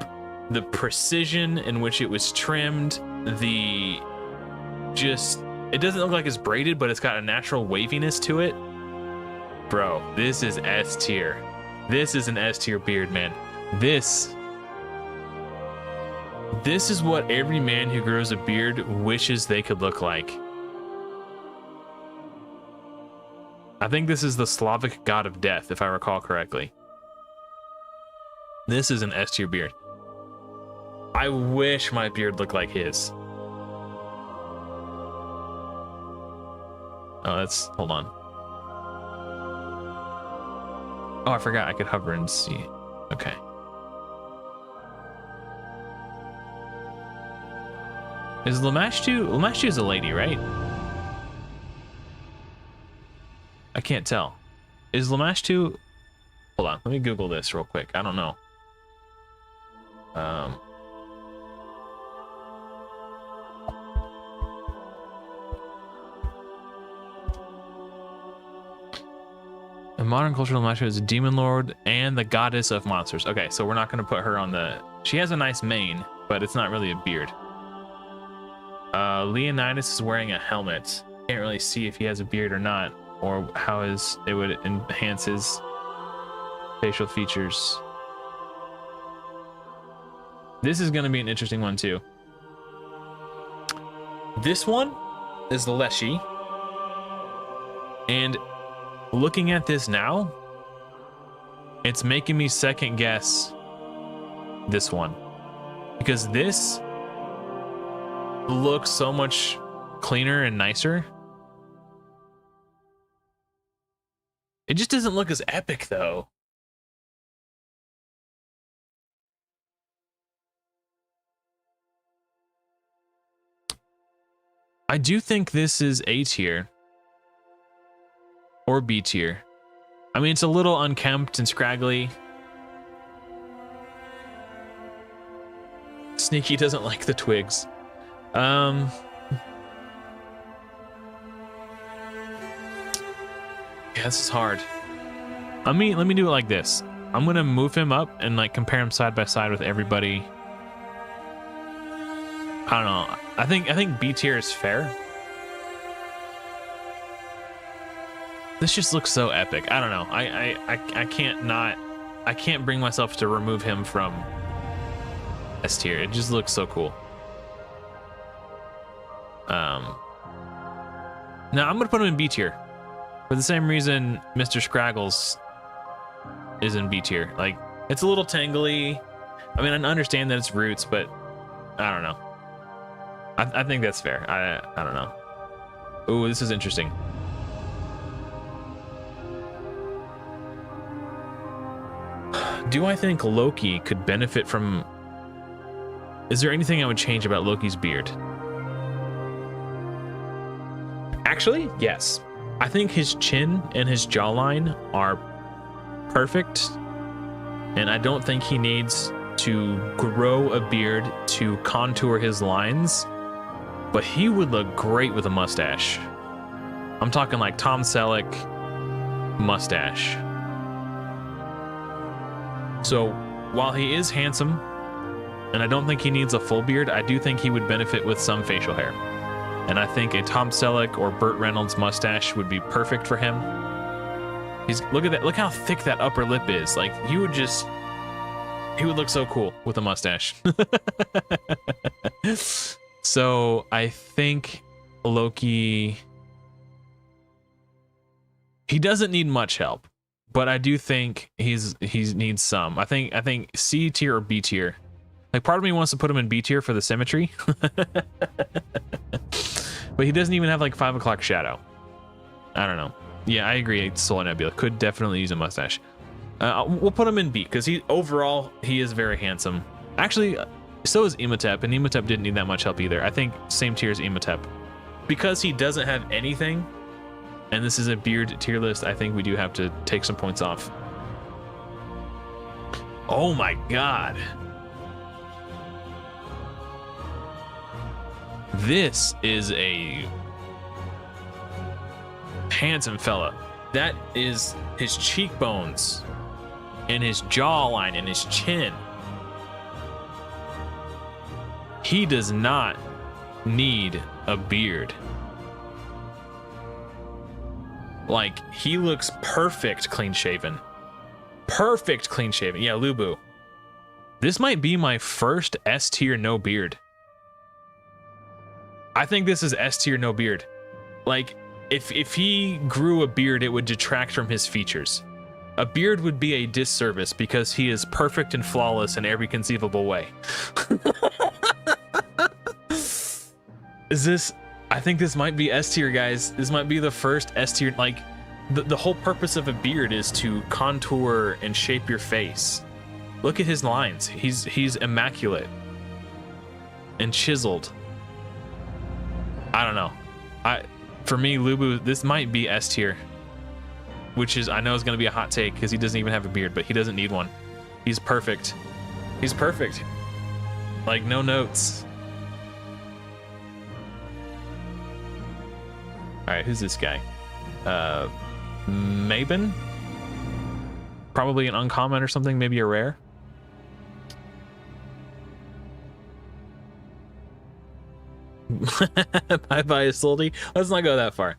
the precision in which it was trimmed, it doesn't look like it's braided, but it's got a natural waviness to it. Bro, this is S tier. This is an S tier beard, man. This is what every man who grows a beard wishes they could look like. I think this is the Slavic god of death, if I recall correctly. This is an S tier beard. I wish my beard looked like his. Oh, hold on. Oh, I forgot I could hover and see. Okay. Is Lamashtu is a lady, right? I can't tell. Is Lamashtu? Hold on, let me Google this real quick. I don't know. In modern culture, Lamashtu is a demon lord and the goddess of monsters. Okay, so we're not going to put her on the. She has a nice mane, but it's not really a beard. Leonidas is wearing a helmet. Can't really see if he has a beard or not, or how it would enhance his facial features. This is going to be an interesting one too. This one is the Leshy, and looking at this now, it's making me second guess this one, because this looks so much cleaner and nicer. It just doesn't look as epic though. I do think this is A tier or B tier. I mean, it's a little unkempt and scraggly. Sneaky doesn't like the twigs. Yeah, this is hard. Let me do it like this. I'm gonna move him up and like compare him side by side with everybody. I don't know. I think B tier is fair. This just looks so epic. I don't know. I can't bring myself to remove him from S tier. It just looks so cool. Now I'm gonna put him in B tier for the same reason Mr. Scraggles is in B tier. Like, it's a little tangly. I mean, I understand that it's roots, but I don't know. I think that's fair. I don't know. Ooh, this is interesting. Do I think Loki could benefit from... Is there anything I would change about Loki's beard? Actually, yes. I think his chin and his jawline are perfect, and I don't think he needs to grow a beard to contour his lines, but he would look great with a mustache. I'm talking like Tom Selleck mustache. So while he is handsome, and I don't think he needs a full beard, I do think he would benefit with some facial hair. And I think a Tom Selleck or Burt Reynolds mustache would be perfect for him. Look at that. Look how thick that upper lip is. Like, he would look so cool with a mustache. So I think Loki, he doesn't need much help, but I do think he needs some. I think C tier or B tier. Like, part of me wants to put him in B tier for the symmetry. But he doesn't even have like 5 o'clock shadow. I don't know. Yeah, I agree. Solar Nebula could definitely use a mustache. We'll put him in B because overall he is very handsome. Actually, so is Imhotep, and Imhotep didn't need that much help either. I think same tier as Imhotep. Because he doesn't have anything, and this is a beard tier list, I think we do have to take some points off. Oh my god. This is a handsome fella. That is his cheekbones and his jawline and his chin. He does not need a beard. Like, he looks perfect clean shaven. Perfect clean shaven. Yeah, Lubu. This might be my first S tier no beard. I think this is S tier no beard. Like, if he grew a beard, it would detract from his features. A beard would be a disservice because he is perfect and flawless in every conceivable way. I think this might be S tier, guys. This might be the first S tier. Like, the whole purpose of a beard is to contour and shape your face. Look at his lines. He's immaculate and chiseled. I don't know. For me, Lubu, this might be S tier, which is, I know is going to be a hot take because he doesn't even have a beard, but he doesn't need one. He's perfect. He's perfect. Like, no notes. All right, who's this guy? Mabon? Probably an uncommon or something, maybe a rare. Bye-bye, Ltd. Let's not go that far.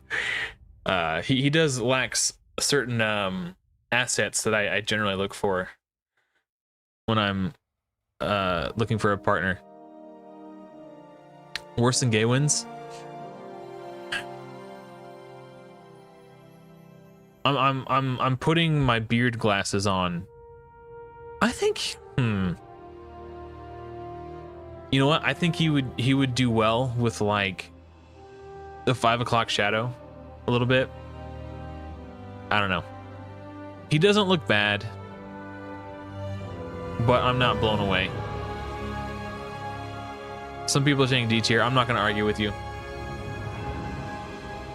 He does lack certain assets that I generally look for when I'm looking for a partner. Worse than Gaywins? I'm putting my beard glasses on. I think, you know what? I think he would do well with like the 5 o'clock shadow a little bit. I don't know. He doesn't look bad, but I'm not blown away. Some people are saying D tier. I'm not going to argue with you.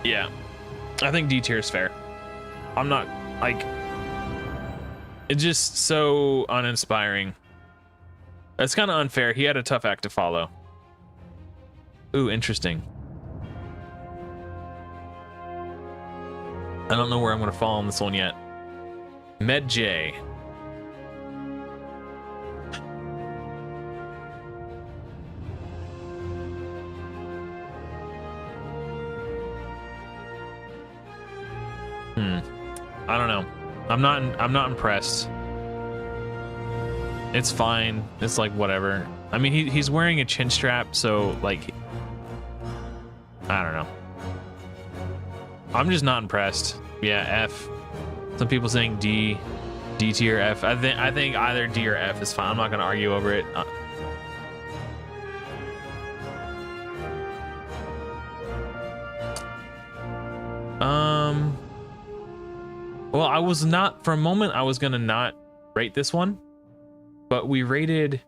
Yeah, I think D tier is fair. I'm not like, it's just so uninspiring. It's kind of unfair. He had a tough act to follow. Ooh, interesting. I don't know where I'm going to fall on this one yet. Med J. I don't know. I'm not impressed. It's fine. It's like whatever. I mean, he's wearing a chin strap, so like, I don't know. I'm just not impressed. Yeah, F. Some people saying D tier, F. I think either D or F is fine. I'm not gonna argue over it. Well, I was not, for a moment, I was gonna not rate this one, but we rated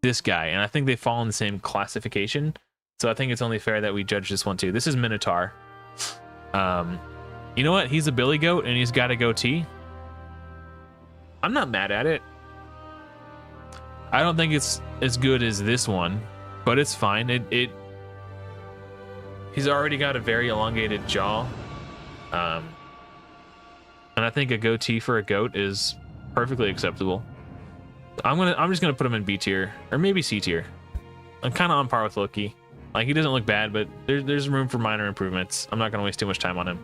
this guy, and I think they fall in the same classification. So I think it's only fair that we judge this one too. This is Minotaur. You know what? He's a billy goat and he's got a goatee. I'm not mad at it. I don't think it's as good as this one, but it's fine. He's already got a very elongated jaw. And I think a goatee for a goat is perfectly acceptable. I'm just gonna put him in B tier or maybe C tier. I'm kind of on par with Loki. Like, he doesn't look bad, but there's room for minor improvements. I'm not gonna waste too much time on him.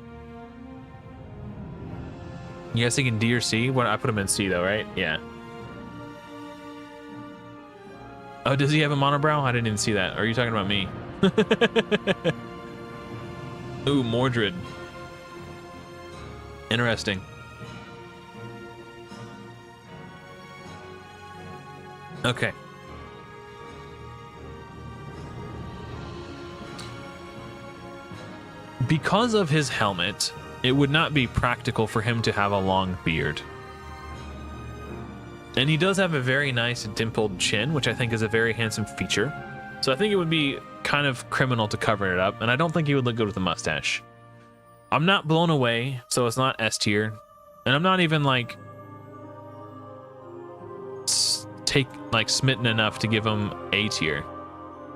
You guys thinking D or C? What, I put him in C though, right? Yeah. Oh, does he have a monobrow? I didn't even see that. Or are you talking about me? Ooh, Mordred. Interesting. Okay. Because of his helmet, it would not be practical for him to have a long beard. And he does have a very nice dimpled chin, which I think is a very handsome feature. So I think it would be kind of criminal to cover it up, and I don't think he would look good with a mustache. I'm not blown away, so it's not S tier. And I'm not even like smitten enough to give him A tier.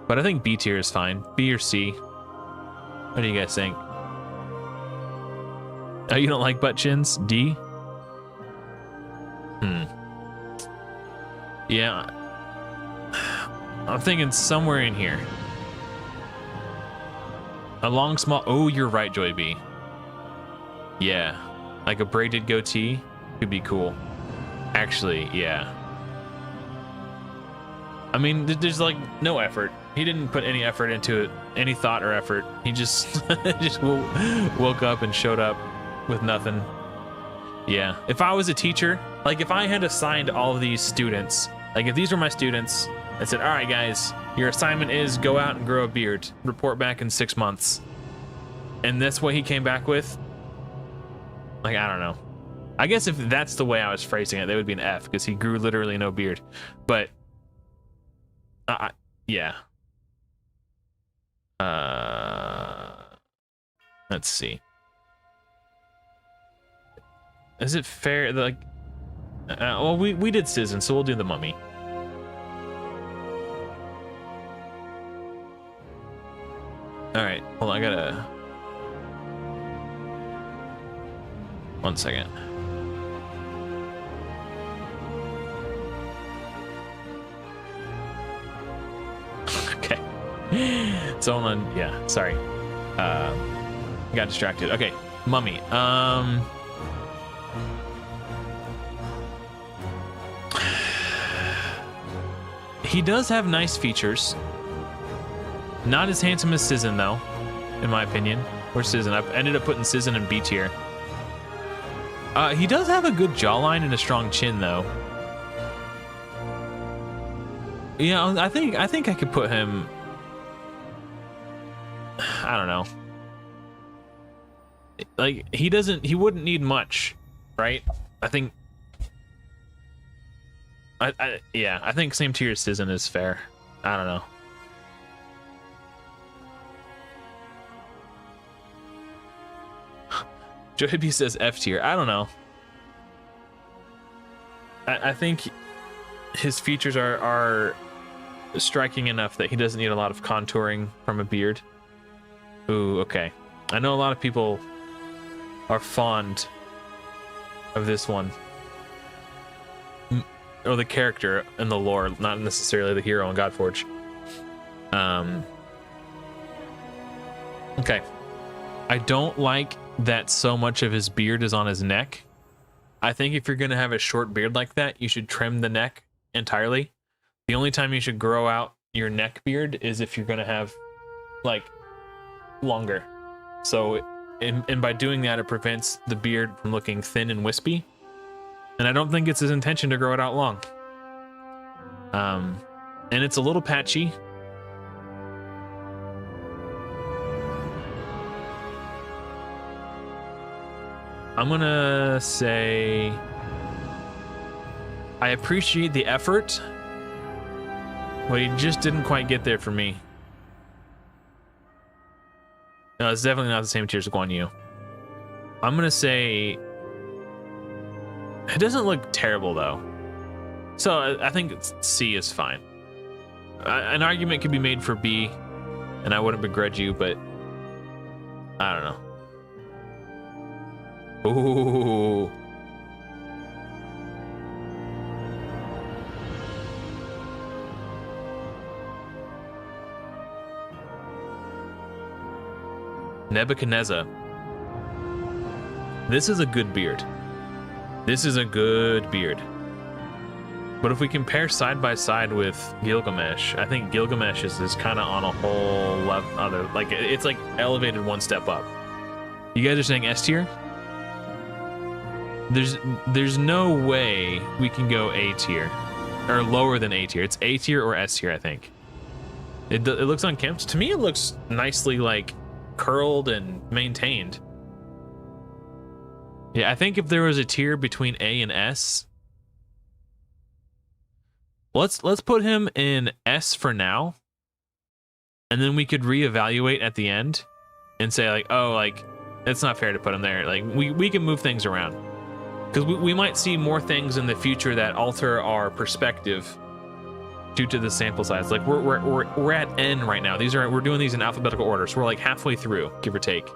But I think B tier is fine. B or C. What do you guys think? Oh, you don't like butt chins? D? Yeah. I'm thinking somewhere in here. A long, small... Oh, you're right, Joy B. Yeah. Like a braided goatee could be cool. Actually, yeah. I mean, there's like no effort. He didn't put any effort into it, any thought or effort. He just just woke up and showed up with nothing. Yeah. If I was a teacher, like if I had assigned all of these students, like if these were my students and said, all right, guys, your assignment is go out and grow a beard, report back in 6 months. And that's what he came back with. Like, I don't know. I guess if that's the way I was phrasing it, that would be an F because he grew literally no beard. But yeah. Let's see. Is it fair? Like, well, we did Citizen, so we'll do the Mummy. All right, hold on. I gotta. 1 second. Okay. So on. Yeah. Sorry. Got distracted. Okay. Mummy. He does have nice features. Not as handsome as Citizen though, in my opinion. Or Citizen. I've ended up putting Citizen in B tier. He does have a good jawline and a strong chin, though. Yeah, I think I could put him. I don't know. Like he wouldn't need much, right? I think. Yeah, I think same tier as Citizen is fair. I don't know. Joey B says F tier. I don't know. I think his features are striking enough that he doesn't need a lot of contouring from a beard. Ooh, okay. I know a lot of people are fond of this one. Or the character in the lore, not necessarily the hero in Godforge. Okay. I don't like that so much of his beard is on his neck. I think if you're going to have a short beard like that, you should trim the neck entirely. The only time you should grow out your neck beard is if you're going to have, like, longer. So, and by doing that, it prevents the beard from looking thin and wispy. And I don't think it's his intention to grow it out long. And it's a little patchy. I'm gonna say I appreciate the effort, but he just didn't quite get there for me. No, it's definitely not the same tier as Guan Yu. I'm gonna say it doesn't look terrible though. So I think C is fine. An argument could be made for B, and I wouldn't begrudge you, but I don't know. Ooh. Nebuchadnezzar. This is a good beard. This is a good beard. But if we compare side by side with Gilgamesh, I think Gilgamesh is kind of on a whole other, like, it's like elevated one step up. You guys are saying S tier? There's no way we can go A tier or lower than A tier. It's A tier or S tier, I think. It looks unkempt. To me, it looks nicely, like, curled and maintained. Yeah, I think if there was a tier between A and S, let's put him in S for now, and then we could reevaluate at the end and say, like, oh, like, it's not fair to put him there. Like, we can move things around. Because we might see more things in the future that alter our perspective due to the sample size. Like we're at N right now. We're doing these in alphabetical order, so we're like halfway through, give or take.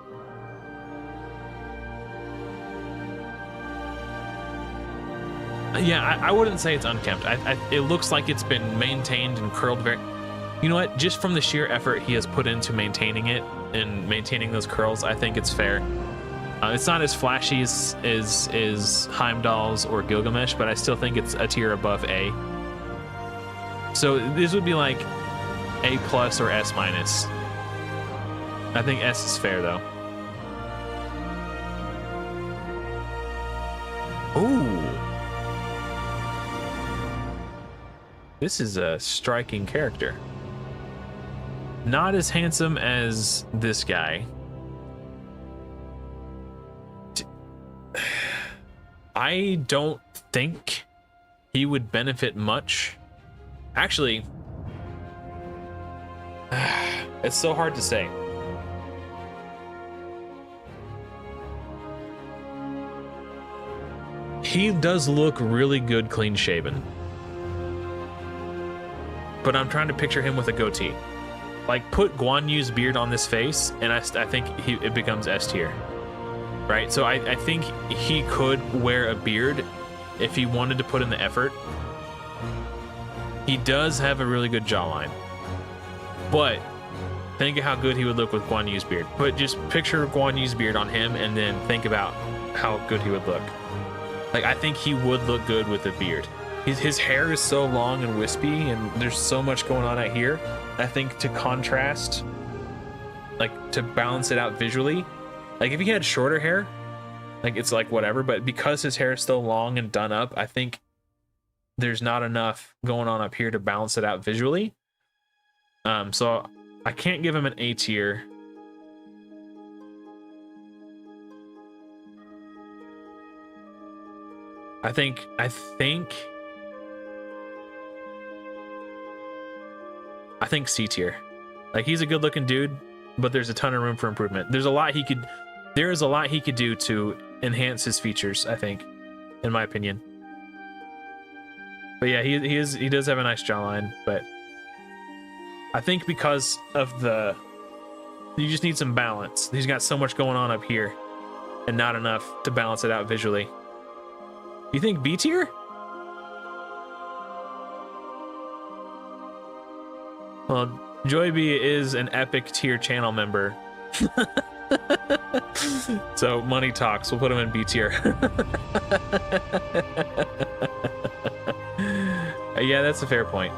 Yeah, I wouldn't say it's unkempt. It looks like it's been maintained and curled very. You know what? Just from the sheer effort he has put into maintaining it and maintaining those curls, I think it's fair. It's not as flashy as Heimdall's or Gilgamesh, but I still think it's a tier above A. So this would be like A plus or S minus. I think S is fair though. Ooh. This is a striking character. Not as handsome as this guy. I don't think he would benefit much. Actually, it's so hard to say. He does look really good clean shaven. But I'm trying to picture him with a goatee. Like, put Guan Yu's beard on this face, and I think it becomes S tier. Right? So I think he could wear a beard if he wanted to put in the effort. He does have a really good jawline. But think of how good he would look with Guan Yu's beard. But just picture Guan Yu's beard on him and then think about how good he would look. Like, I think he would look good with a beard. His hair is so long and wispy, and there's so much going on out here. I think to contrast, like, to balance it out visually, like, if he had shorter hair, Like, it's like whatever, but because his hair is still long and done up, I think there's not enough going on up here to balance it out visually. So I can't give him an A tier. I think C tier. Like, he's a good looking dude, but there's a ton of room for improvement. There is a lot he could do to enhance his features, I think, in my opinion. But yeah, he does have a nice jawline, but I think because of you just need some balance. He's got so much going on up here and not enough to balance it out visually. You think B tier? Well, Joy B is an epic tier channel member. So money talks. We'll put him in B tier. Yeah, that's a fair point.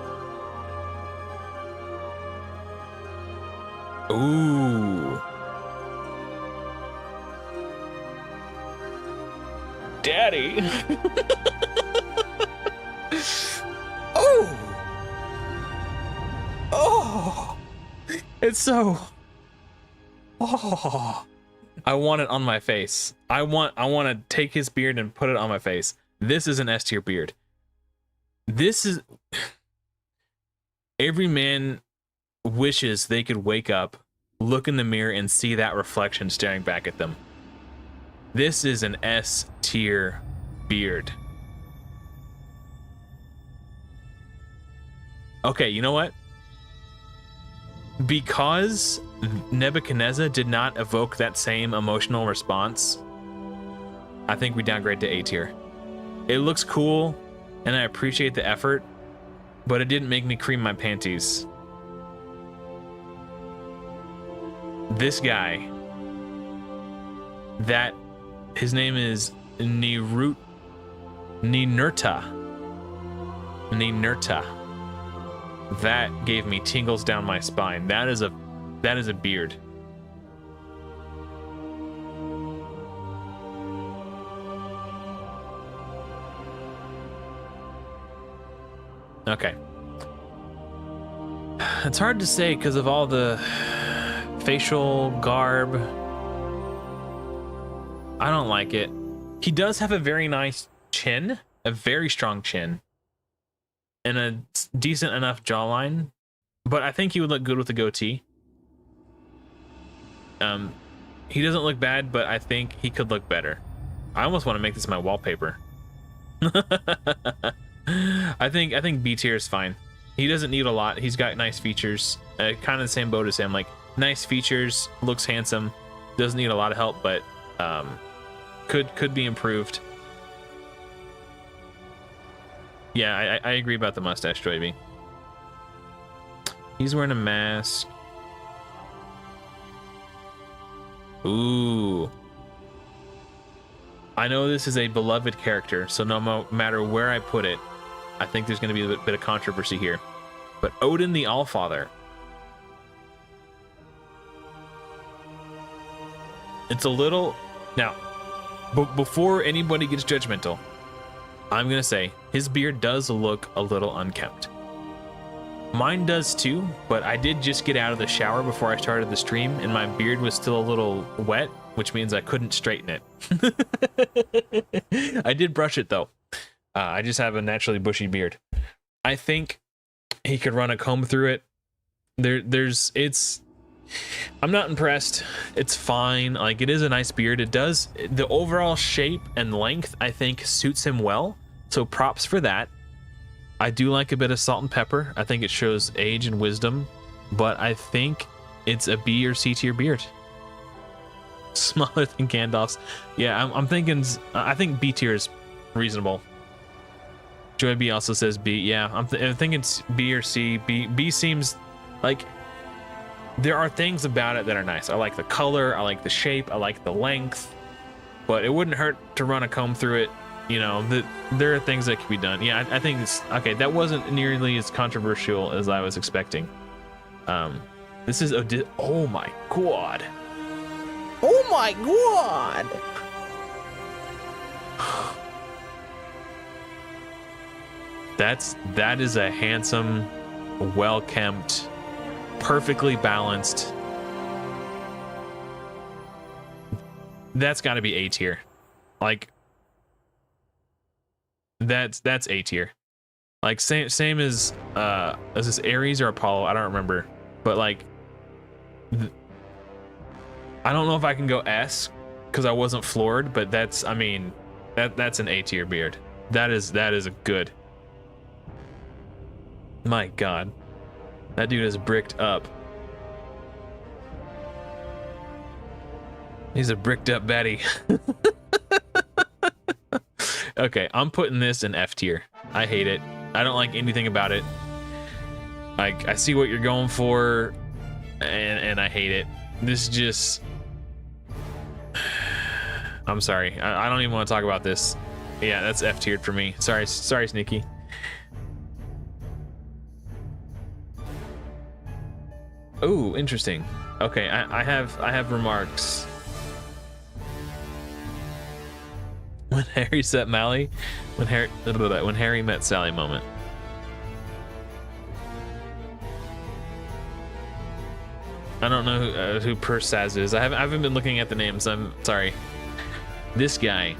Ooh. Daddy. Oh. Oh. It's so. Oh. I want it on my face. I want to take his beard and put it on my face. This is an S tier beard. This is. Every man wishes they could wake up, look in the mirror, and see that reflection staring back at them. This is an S tier beard. Okay, you know what? Because Nebuchadnezzar did not evoke that same emotional response, I think we downgrade to A tier. It looks cool, and I appreciate the effort, but it didn't make me cream my panties. This guy, his name is Ninurta. That gave me tingles down my spine. That is a beard. Okay. It's hard to say because of all the facial garb. I don't like it. He does have a very nice chin, a very strong chin, and a decent enough jawline, but I think he would look good with a goatee. He doesn't look bad, but I think he could look better. I almost want to make this my wallpaper. I think B tier is fine. He doesn't need a lot. He's got nice features. Kind of the same boat as him. Like, nice features, looks handsome, doesn't need a lot of help, but could be improved. Yeah, I agree about the mustache, Joy B. He's wearing a mask. Ooh. I know this is a beloved character, so no matter where I put it, I think there's going to be a bit of controversy here. But Odin the Allfather. It's a little... Now, before anybody gets judgmental, I'm going to say his beard does look a little unkempt. Mine does too, but I did just get out of the shower before I started the stream, and my beard was still a little wet, which means I couldn't straighten it. I did brush it though. I just have a naturally bushy beard. I think he could run a comb through it. I'm not impressed. It's fine. Like, it is a nice beard. The overall shape and length, I think, suits him well. So props for that. I do like a bit of salt and pepper. I think it shows age and wisdom, but I think it's a B or C tier beard. Smaller than Gandalf's. Yeah, I'm thinking, I think B tier is reasonable. Joy B also says B. Yeah, I'm thinking it's B or C. B seems like there are things about it that are nice. I like the color, I like the shape, I like the length, but it wouldn't hurt to run a comb through it. You know, there are things that can be done. Yeah, I think it's okay. That wasn't nearly as controversial as I was expecting. This is oh my god. Oh my god. That is a handsome, well-kempt, perfectly balanced. That's got to be A tier. Like that's A tier. Like same as is this Ares or Apollo? I don't remember. But like I don't know if I can go S because I wasn't floored, but that's, I mean, that's an A tier beard. That is a good. My God, that dude is bricked up. He's a bricked up Betty. Okay, I'm putting this in F tier. I hate it. I don't like anything about it. Like, I see what you're going for, and I hate it. This just... I'm sorry. I don't even want to talk about this. Yeah, that's F tiered for me. Sorry, Sneaky. Oh, interesting. Okay, I have remarks. When Harry set Mally, when Harry met Sally moment. I don't know who Persaz is. I haven't been looking at the names. I'm sorry. This guy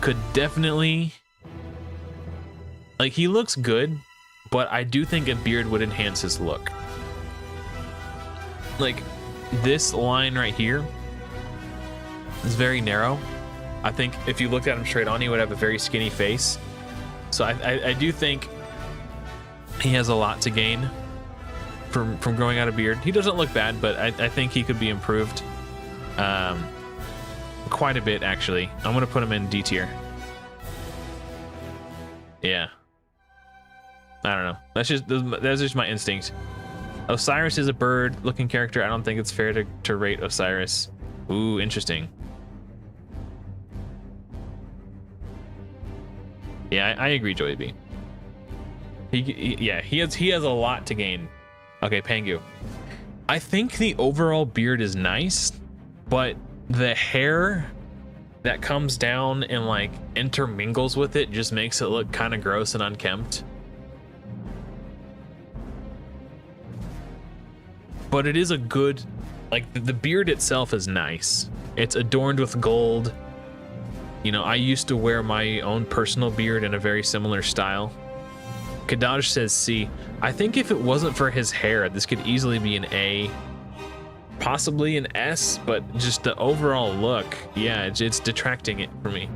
could definitely, like, he looks good, but I do think a beard would enhance his look. Like, this line right here is very narrow. I think if you looked at him straight on, he would have a very skinny face. So I do think he has a lot to gain from growing out a beard. He doesn't look bad, but I think he could be improved quite a bit, actually. I'm gonna put him in D tier. Yeah, I don't know. That's just my instinct. Osiris is a bird-looking character. I don't think it's fair to rate Osiris. Ooh, interesting. Yeah, I agree, Joey B. He has a lot to gain. Okay, Pangu. I think the overall beard is nice, but the hair that comes down and like intermingles with it just makes it look kind of gross and unkempt. But it is a good, like, the beard itself is nice. It's adorned with gold. You know, I used to wear my own personal beard in a very similar style. Kadaj says C. I think if it wasn't for his hair, this could easily be an A, possibly an S, but just the overall look, yeah, it's detracting it for me.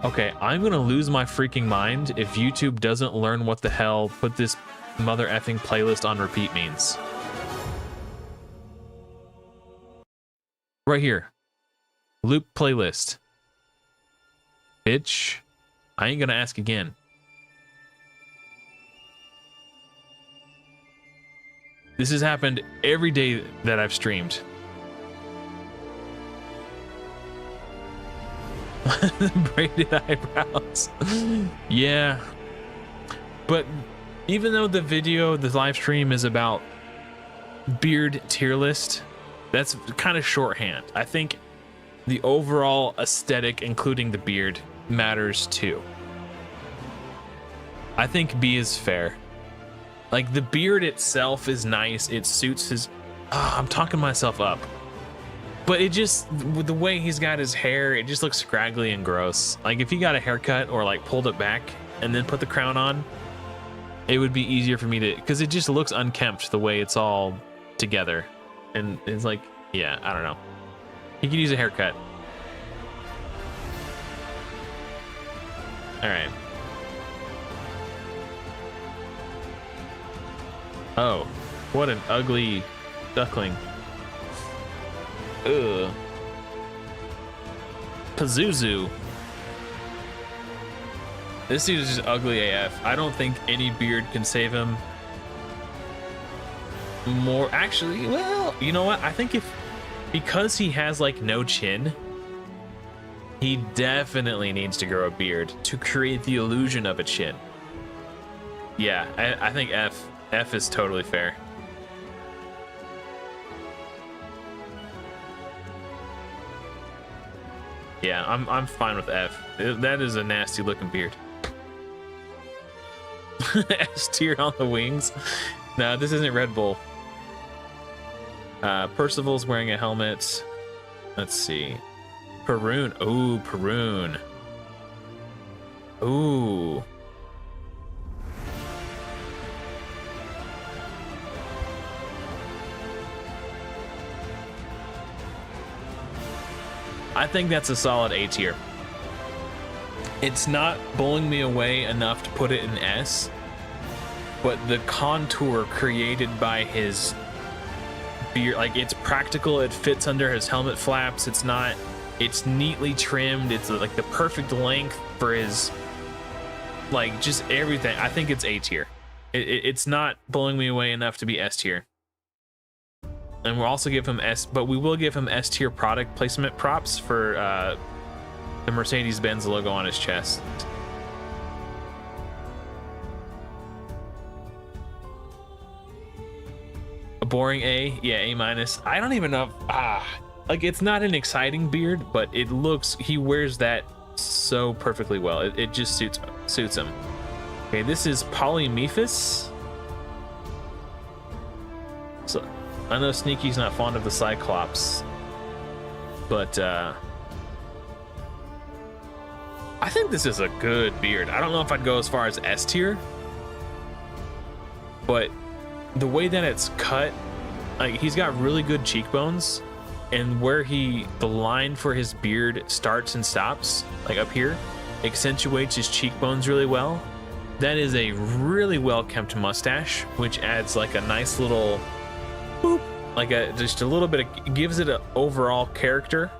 Okay, I'm gonna lose my freaking mind if YouTube doesn't learn what the hell put this mother effing playlist on repeat means. Right here. Loop playlist. Bitch, I ain't gonna ask again. This has happened every day that I've streamed. Braided eyebrows. Yeah. But even though the live stream is about beard tier list, that's kind of shorthand. I think the overall aesthetic, including the beard, matters too. I think B is fair. Like, the beard itself is nice. It suits his... I'm talking myself up. But it just, with the way he's got his hair, it just looks scraggly and gross. Like, if he got a haircut or like pulled it back and then put the crown on, it would be easier for me to, because it just looks unkempt the way it's all together. And it's like, yeah, I don't know. He could use a haircut. All right. Oh, what an ugly duckling. Ugh. Pazuzu. This dude is just ugly AF. I don't think any beard can save him. More, actually, well, you know what? I think because he has like no chin, he definitely needs to grow a beard to create the illusion of a chin. Yeah, I think F is totally fair. Yeah, I'm fine with F. That is a nasty looking beard. S tier on the wings. No, this isn't Red Bull. Percival's wearing a helmet. Let's see. Perun. Ooh, Perun. Ooh. I think that's a solid A tier. It's not blowing me away enough to put it in S, but the contour created by his beard, like, it's practical, it fits under his helmet flaps, it's neatly trimmed, it's like the perfect length for his, like, just everything. I think it's A tier. It's not blowing me away enough to be S tier. And we'll also give him but we will give him S tier product placement props for the Mercedes-Benz logo on his chest. A boring A, yeah, A minus. I don't even know. Like, it's not an exciting beard, but it looks, he wears that so perfectly well. It just suits him. Okay, this is Polymephus. So I know Sneaky's not fond of the Cyclops, but I think this is a good beard. I don't know if I'd go as far as S tier, but the way that it's cut, like, he's got really good cheekbones, and where the line for his beard starts and stops, like up here, accentuates his cheekbones really well. That is a really well kept mustache, which adds like a nice little boop, like just a little bit of, gives it an overall character.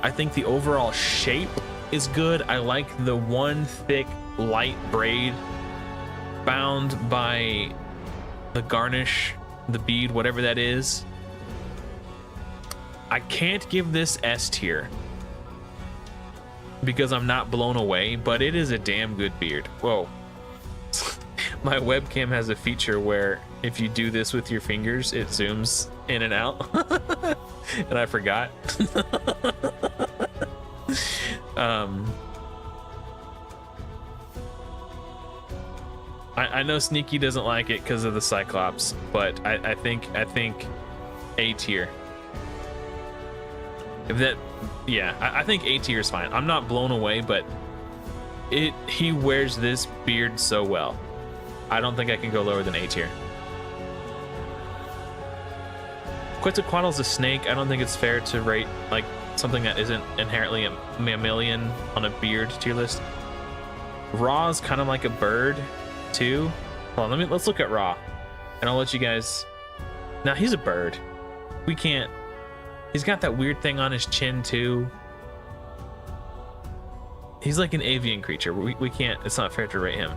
I think the overall shape is good. I like the one thick light braid bound by the garnish, the bead, whatever that is. I can't give this S tier because I'm not blown away, but it is a damn good beard. Whoa. My webcam has a feature where if you do this with your fingers, it zooms in and out. And I forgot. I know Sneaky doesn't like it because of the Cyclops, but I think A tier. I think A tier is fine. I'm not blown away, but he wears this beard so well. I don't think I can go lower than A tier. Quetzalcoatl's a snake. I don't think it's fair to rate like something that isn't inherently a mammalian on a beard tier list. Raw's kind of like a bird too. Hold on, let's look at Raw, and I'll let you guys. Now he's a bird. We can't. He's got that weird thing on his chin too. He's like an avian creature. We can't. It's not fair to rate him.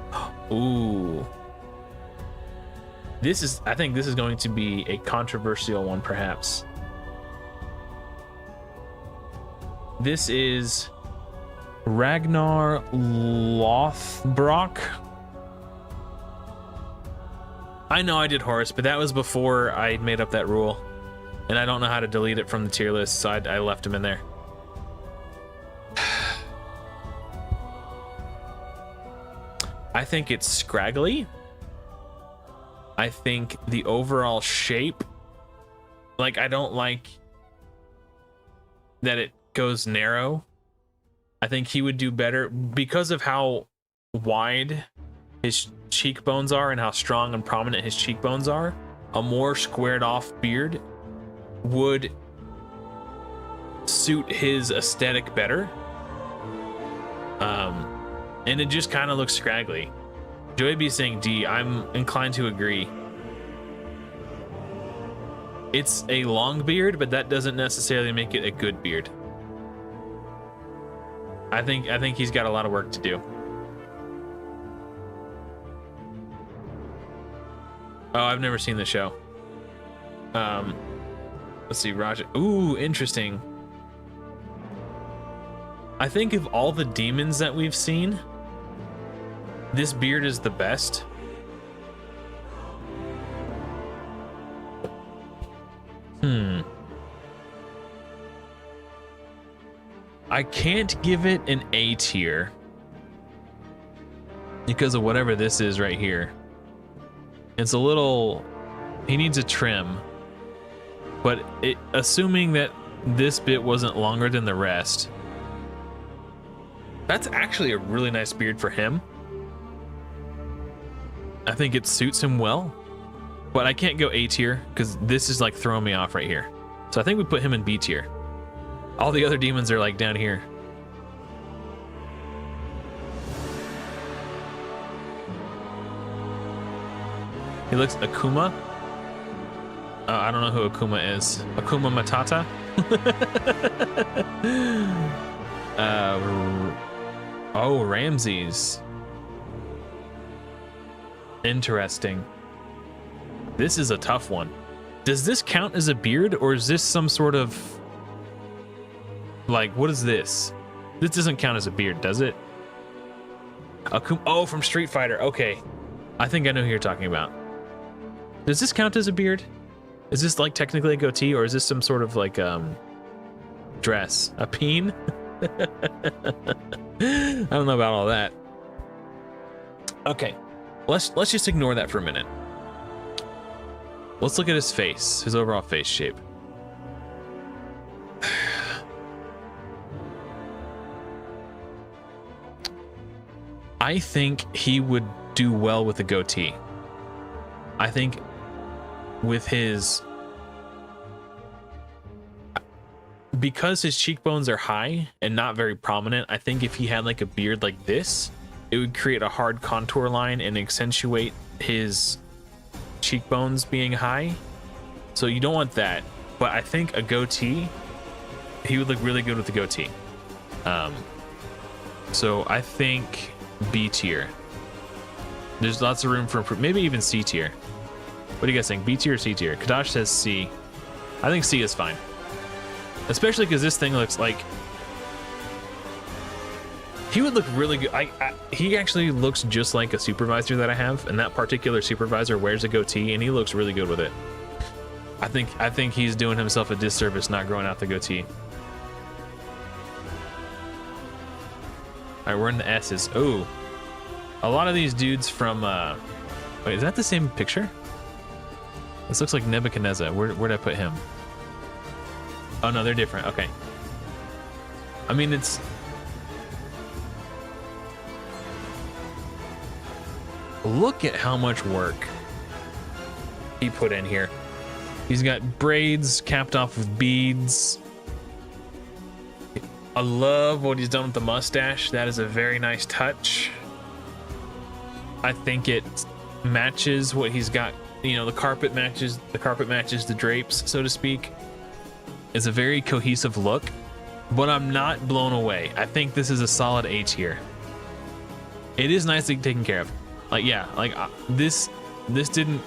Ooh. I think this is going to be a controversial one, perhaps. This is Ragnar Lothbrok. I know I did Horus, but that was before I made up that rule. And I don't know how to delete it from the tier list, so I left him in there. I think it's scraggly. I think the overall shape, like, I don't like that it goes narrow. I think he would do better because of how wide his cheekbones are and how strong and prominent his cheekbones are. A more squared off beard would suit his aesthetic better. And it just kind of looks scraggly. Joey B saying D. I'm inclined to agree. It's a long beard, but that doesn't necessarily make it a good beard. I think he's got a lot of work to do. Oh, I've never seen the show. Let's see, Roger. Ooh, interesting. I think of all the demons that we've seen, this beard is the best. I can't give it an A tier because of whatever this is right here. It's a little, he needs a trim, but assuming that this bit wasn't longer than the rest, that's actually a really nice beard for him. I think it suits him well, but I can't go A tier because this is like throwing me off right here. So I think we put him in B tier. All the other demons are like down here. He looks Akuma. I don't know who Akuma is. Akuma Matata. Oh, Ramses. Interesting. This is a tough one. Does this count as a beard, or is this some sort of, like, what is this? This doesn't count as a beard, does it? Oh, from Street Fighter. Okay. I think I know who you're talking about. Does this count as a beard? Is this like technically a goatee, or is this some sort of like dress? A peen? I don't know about all that. Okay. Let's just ignore that for a minute. Let's look at his face, his overall face shape. I think he would do well with a goatee. I think with his, because his cheekbones are high and not very prominent, I think if he had like a beard like this, it would create a hard contour line and accentuate his cheekbones being high. So you don't want that. But I think a goatee, he would look really good with the goatee. So I think B tier. There's lots of room for maybe even C tier. What do you guys think? B tier or C tier? Kadash says C. I think C is fine. Especially because this thing looks like he would look really good. He actually looks just like a supervisor that I have, and that particular supervisor wears a goatee, and he looks really good with it. I think he's doing himself a disservice not growing out the goatee. All right, we're in the S's. Oh, a lot of these dudes from. Wait, is that the same picture? This looks like Nebuchadnezzar. Where'd I put him? Oh no, they're different. Okay. I mean, it's. Look at how much work he put in here. He's got braids capped off with beads. I love what he's done with the mustache. That is a very nice touch. I think it matches what he's got. You know, the carpet matches the drapes, so to speak. It's a very cohesive look, but I'm not blown away. I think this is a solid A tier. It is nicely taken care of. Like, yeah, like this didn't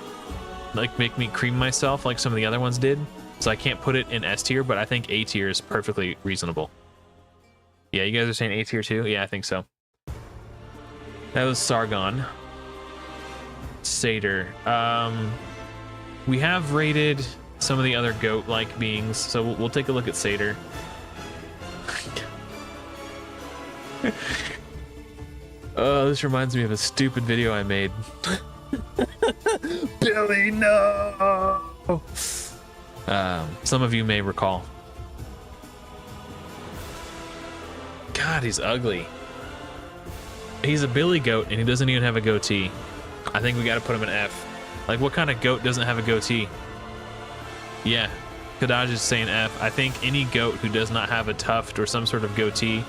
like make me cream myself like some of the other ones did, so I can't put it in S tier, but I think A tier is perfectly reasonable. Yeah, you guys are saying A tier too? Yeah, I think so. That was Sargon. Satyr. We have rated some of the other goat-like beings, so we'll take a look at Satyr. Oh, this reminds me of a stupid video I made. Billy, no! Some of you may recall. God, he's ugly. He's a billy goat, and he doesn't even have a goatee. I think we got to put him in F. Like, what kind of goat doesn't have a goatee? Yeah, Kadaj is saying F. I think any goat who does not have a tuft or some sort of goatee,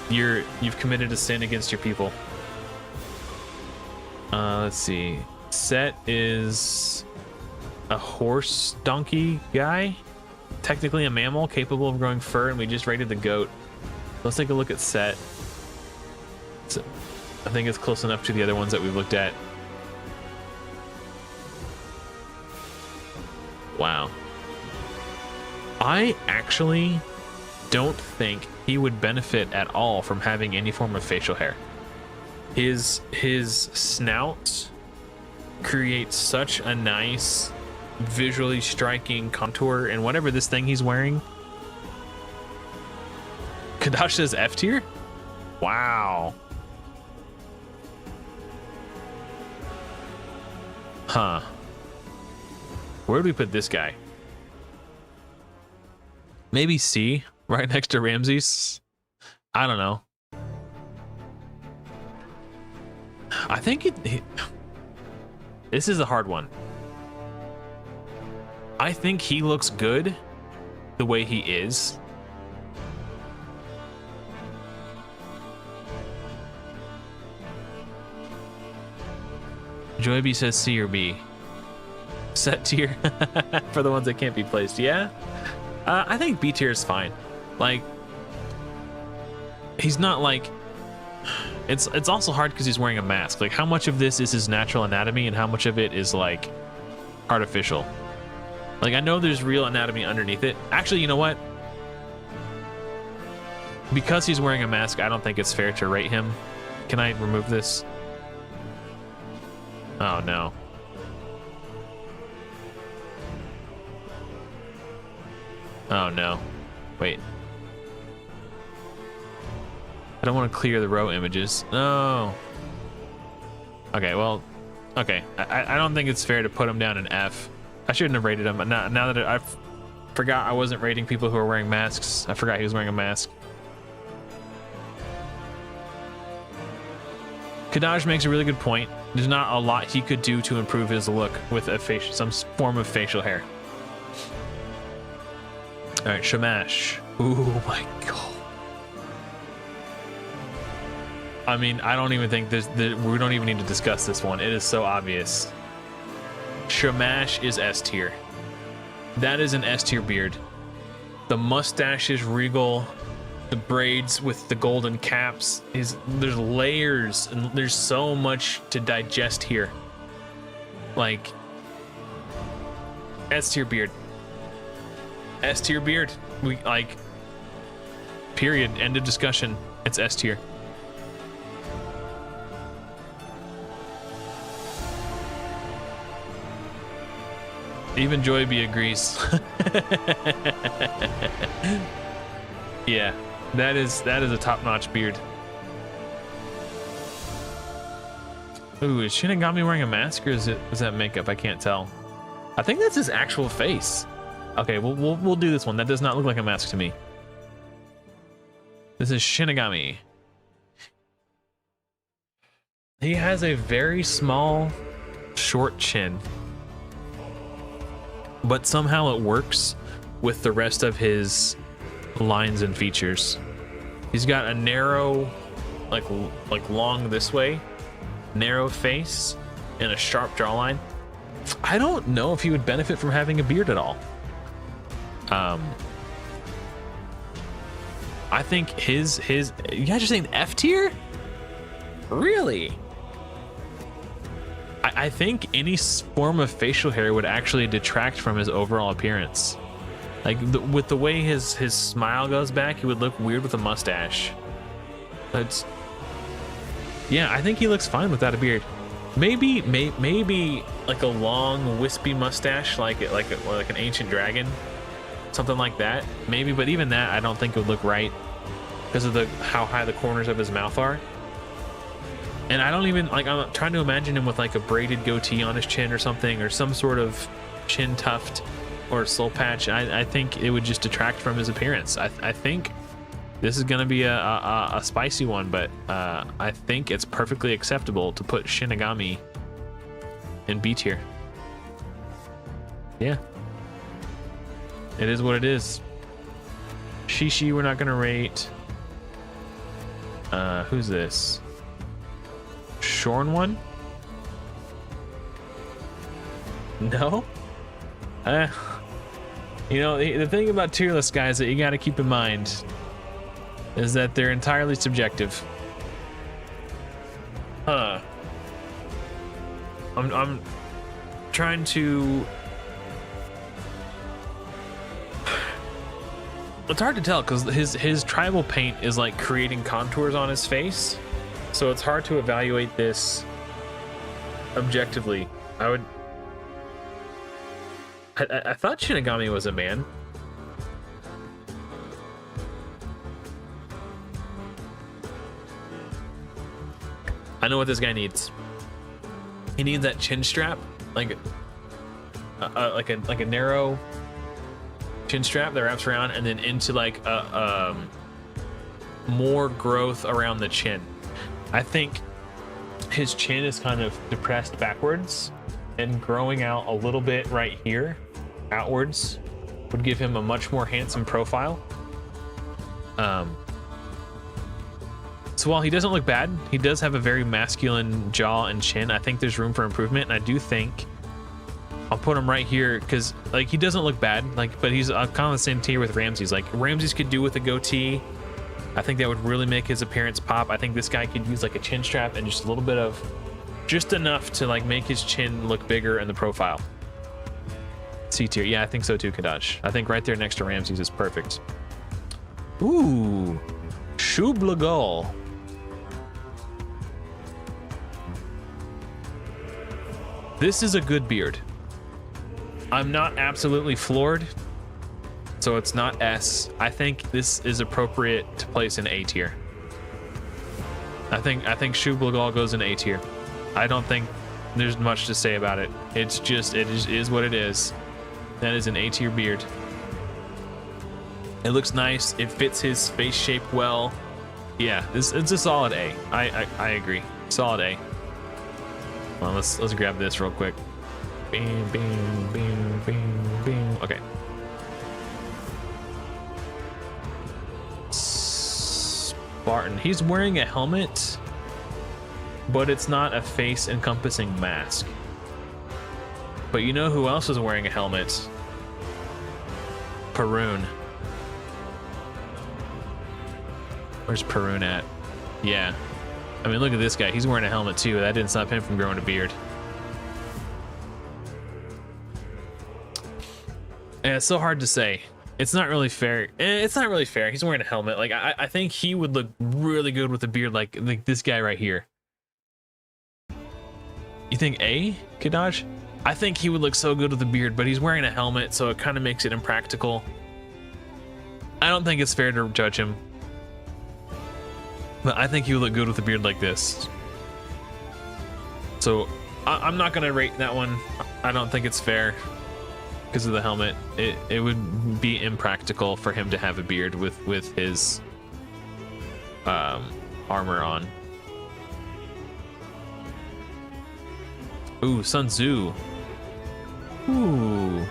you've committed a sin against your people. Let's see. Set is a horse donkey guy, technically a mammal capable of growing fur, and we just rated the goat. Let's take a look at Set. I think it's close enough to the other ones that we've looked at. Wow. I actually don't think he would benefit at all from having any form of facial hair. His snout creates such a nice, visually striking contour, and whatever this thing he's wearing Kadash says F tier? Wow. Huh. Where do we put this guy? Maybe C, right next to Ramses? I don't know. I think this is a hard one. I think he looks good the way he is. Joyby says C or B. Set tier for the ones that can't be placed. Yeah, I think B tier is fine. Like, he's not like. It's also hard because he's wearing a mask. Like, how much of this is his natural anatomy and how much of it is like artificial? Like, I know there's real anatomy underneath it. Actually, you know what? Because he's wearing a mask, I don't think it's fair to rate him. Can I remove this? Oh no. Oh no. Wait. I don't want to clear the row images. No. Okay, well, okay. I don't think it's fair to put him down in F. I shouldn't have rated him. Now that I forgot I wasn't rating people who are wearing masks. I forgot he was wearing a mask. Kadaj makes a really good point. There's not a lot he could do to improve his look with a some form of facial hair. All right, Shamash. Oh my god. I mean, I don't even think we don't even need to discuss this one. It is so obvious. Shamash is S tier. That is an S tier beard. The mustache is regal. The braids with the golden caps there's layers and there's so much to digest here. Like, S tier beard. S tier beard. We like, period. End of discussion. It's S tier. Even Joyby agrees. Yeah, that is a top-notch beard. Ooh, is Shinigami wearing a mask or is that makeup? I can't tell. I think that's his actual face. Okay, we'll do this one. That does not look like a mask to me. This is Shinigami. He has a very small, short chin, but somehow it works with the rest of his lines and features. He's got a narrow, like long this way, narrow face, and a sharp jawline. I don't know if he would benefit from having a beard at all. I think his you guys are saying F tier? Really? I think any form of facial hair would actually detract from his overall appearance. Like, with the way his smile goes back, he would look weird with a mustache. But yeah, I think he looks fine without a beard. Maybe like a long wispy mustache, like an ancient dragon, something like that. Maybe, but even that, I don't think it would look right because of how high the corners of his mouth are. And I don't even, like, I'm trying to imagine him with like a braided goatee on his chin or something, or some sort of chin tuft or soul patch. I think it would just detract from his appearance. I think this is going to be a spicy one, but I think it's perfectly acceptable to put Shinigami in B tier. Yeah. It is what it is. Shishi, we're not going to rate. Who's this? Shorn one? No? You know, the thing about tierless guys that you got to keep in mind is that they're entirely subjective. I'm trying to... It's hard to tell because his tribal paint is like creating contours on his face, so it's hard to evaluate this objectively. I thought Shinigami was a man. I know what this guy needs. He needs that chin strap, like a narrow chin strap that wraps around, and then into like more growth around the chin. I think his chin is kind of depressed backwards, and growing out a little bit right here outwards would give him a much more handsome profile. So while he doesn't look bad, he does have a very masculine jaw and chin. I think there's room for improvement, and I do think I'll put him right here because like he doesn't look bad, like, but he's kind of the same tier with Ramses. Like Ramses could do with a goatee. I think that would really make his appearance pop. I think this guy could use like a chin strap and just a little bit of, just enough to like make his chin look bigger in the profile. C tier, yeah, I think so too, Kadaj. I think right there next to Ramses is perfect. Ooh, Shublagal. This is a good beard. I'm not absolutely floored, so it's not S. I think this is appropriate to place in A tier. I think Shublagal goes in A tier. I don't think there's much to say about it. It's just, it is what it is. That is an A tier beard. It looks nice. It fits his face shape well. Yeah, it's a solid A. I agree. Solid A. Well, let's grab this real quick. Bing, bing, bing, bing, bing. Okay. Spartan. He's wearing a helmet, but it's not a face encompassing mask. But you know who else is wearing a helmet? Perun. Where's Perun at? Yeah. I mean, look at this guy. He's wearing a helmet too. That didn't stop him from growing a beard. Yeah, it's so hard to say. It's not really fair. It's not really fair. He's wearing a helmet. Like I think he would look really good with a beard like this guy right here. You think A, Kadaj? I think he would look so good with a beard, but he's wearing a helmet, so it kind of makes it impractical. I don't think it's fair to judge him. But I think he would look good with a beard like this. So I'm not gonna rate that one. I don't think it's fair because of the helmet. It would be impractical for him to have a beard with his armor on. Ooh, Sun Tzu. Ooh,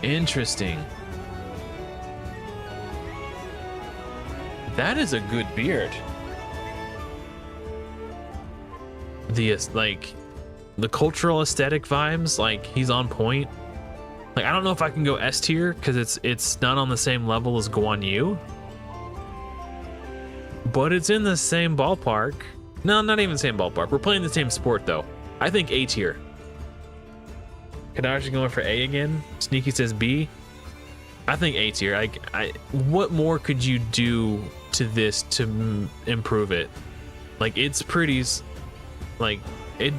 interesting. That is a good beard. The cultural aesthetic vibes, like he's on point. Like I don't know if I can go S tier because it's not on the same level as Guan Yu, but it's in the same ballpark. No, not even same ballpark. We're playing the same sport though. I think A tier. Kadaj is going for A again. Sneaky says B. I think A tier. What more could you do to this to improve it? Like it's pretty, like it.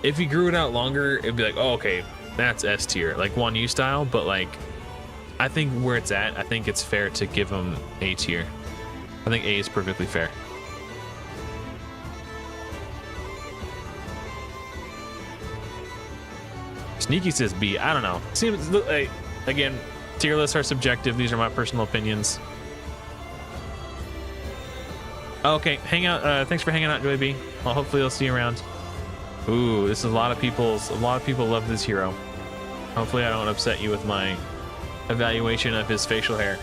If you grew it out longer, it'd be like, oh, okay, that's S tier, like Guan Yu style. But like, I think where it's at, I think it's fair to give him A tier. I think A is perfectly fair. Sneaky says B. I don't know. Seems like, again, tier lists are subjective. These are my personal opinions. Okay, hang out. Thanks for hanging out, Joy B. Well, hopefully I'll see you around. Ooh, this is a lot of people love this hero. Hopefully I don't upset you with my evaluation of his facial hair.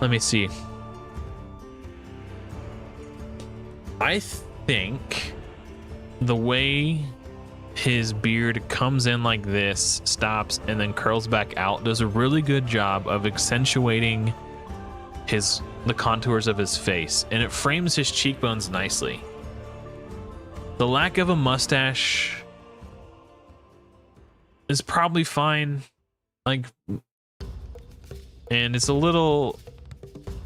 Let me see. I think the way his beard comes in like this, stops, and then curls back out does a really good job of accentuating the contours of his face, and it frames his cheekbones nicely. The lack of a mustache is probably fine, like, and it's a little,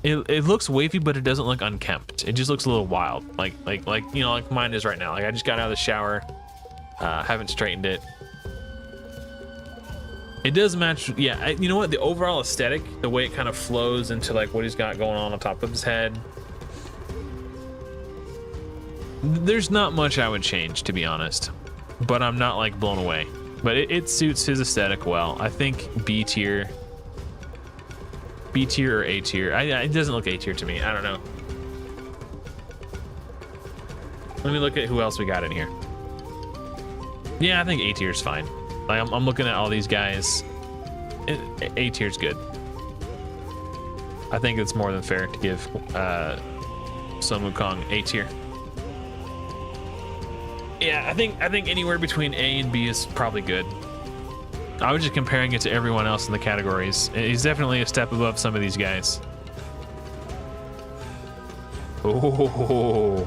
it looks wavy, but it doesn't look unkempt. It just looks a little wild, like you know, like mine is right now. Like I just got out of the shower, haven't straightened it. It does match. Yeah, you know what? The overall aesthetic, the way it kind of flows into like what he's got going on top of his head. There's not much I would change, to be honest, but I'm not like blown away. But it suits his aesthetic well. I think B tier or A tier. It doesn't look A tier to me. I don't know. Let me look at who else we got in here. Yeah, I think A tier is fine. Like I'm looking at all these guys. A tier's good. I think it's more than fair to give Sun Wukong A tier. Yeah, I think anywhere between A and B is probably good. I was just comparing it to everyone else in the categories. He's definitely a step above some of these guys. Oh,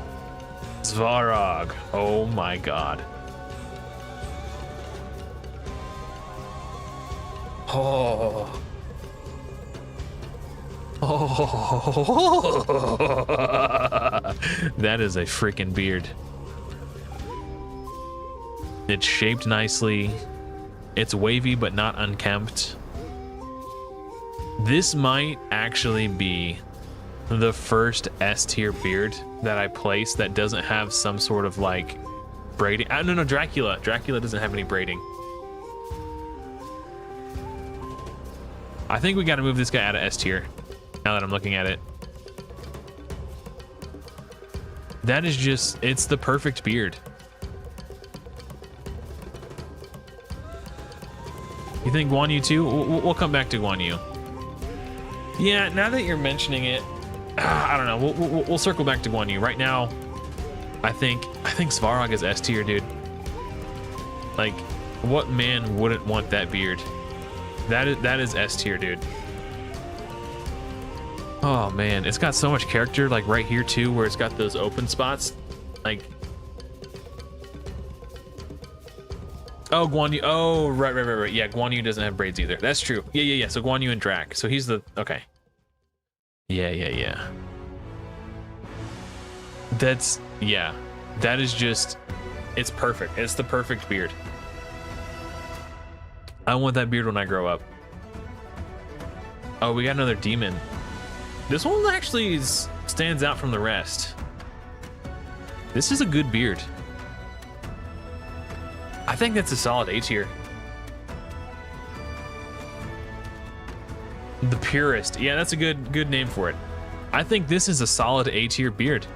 Svarog. Oh my god. Oh. Oh. That is a freaking beard. It's shaped nicely. It's wavy but not unkempt. This might actually be the first S tier beard that I place that doesn't have some sort of like braiding. No, Dracula. Dracula doesn't have any braiding. I think we got to move this guy out of S tier now that I'm looking at it. That is just, it's the perfect beard. You think Guan Yu too? We'll come back to Guan Yu. Yeah, now that you're mentioning it, I don't know. We'll circle back to Guan Yu. Right now, I think Svarog is S tier, dude. Like, what man wouldn't want that beard? That is S tier, dude. Oh man, it's got so much character, like right here too, where it's got those open spots. Like, oh, Guan Yu. Oh, right. Yeah, Guan Yu doesn't have braids either. That's true. Yeah. So Guan Yu and Drac. So he's the, okay. Yeah. That's, yeah. That is just, it's perfect. It's the perfect beard. I want that beard when I grow up. Oh, we got another demon. This one actually stands out from the rest. This is a good beard. I think that's a solid A tier. The Purist. Yeah, that's a good name for it. I think this is a solid A tier beard.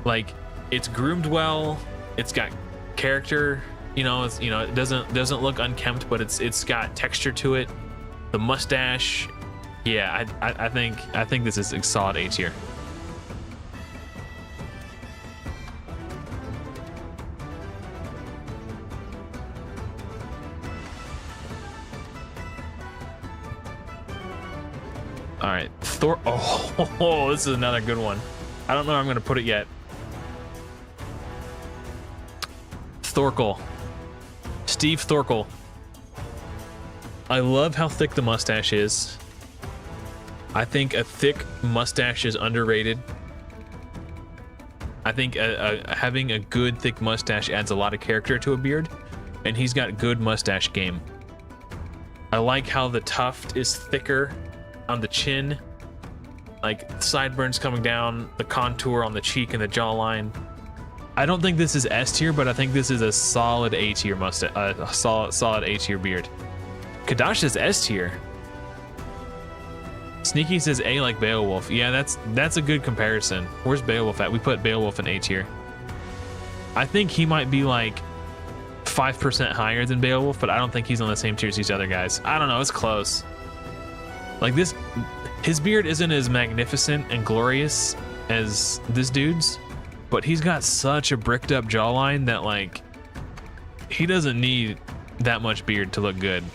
Like, it's groomed well. It's got character. You know, it's, you know, it doesn't look unkempt, but it's got texture to it. The mustache. Yeah, I think this is a solid A tier. All right, Thor. Oh, this is another good one. I don't know where I'm gonna put it yet. Thorkel. Steve Thorkel. I love how thick the mustache is. I think a thick mustache is underrated. I think having a good thick mustache adds a lot of character to a beard, and he's got good mustache game. I like how the tuft is thicker on the chin, like sideburns coming down, the contour on the cheek and the jawline. I don't think this is S tier, but I think this is a solid A tier mustache, a solid A tier beard. Kadash is S tier. Sneaky says A like Beowulf. Yeah, that's a good comparison. Where's Beowulf at? We put Beowulf in A tier. I think he might be like 5% higher than Beowulf, but I don't think he's on the same tier as these other guys. I don't know, it's close. Like this, his beard isn't as magnificent and glorious as this dude's, but he's got such a bricked up jawline that like, he doesn't need that much beard to look good.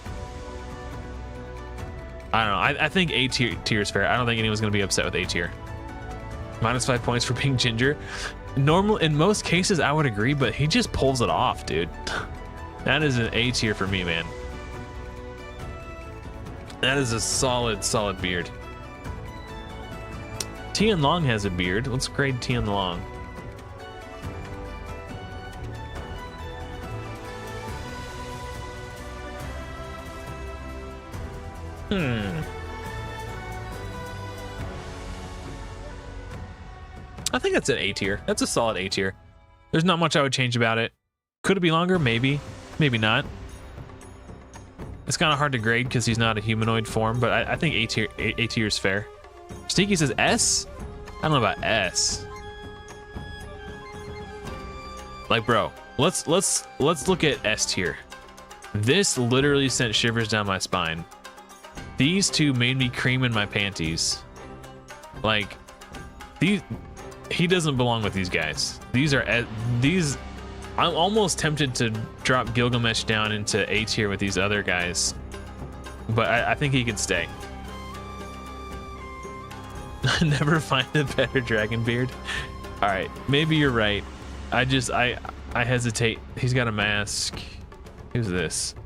I don't know. I think A tier is fair. I don't think anyone's going to be upset with A tier. -5 points for being ginger. In most cases, I would agree, but he just pulls it off, dude. That is an A tier for me, man. That is a solid beard. Tian Long has a beard. Let's grade Tian Long. I think that's an A tier. That's a solid A tier. There's not much I would change about it. Could it be longer? Maybe. Maybe not. It's kind of hard to grade because he's not a humanoid form, but I think A tier is fair. Sneaky says S? I don't know about S. Like, bro, let's look at S tier. This literally sent shivers down my spine. These two made me cream in my panties. Like, he doesn't belong with these guys. I'm almost tempted to drop Gilgamesh down into A tier with these other guys, but I think he could stay. Never find a better dragon beard. All right, maybe you're right. I hesitate. He's got a mask. Who's this?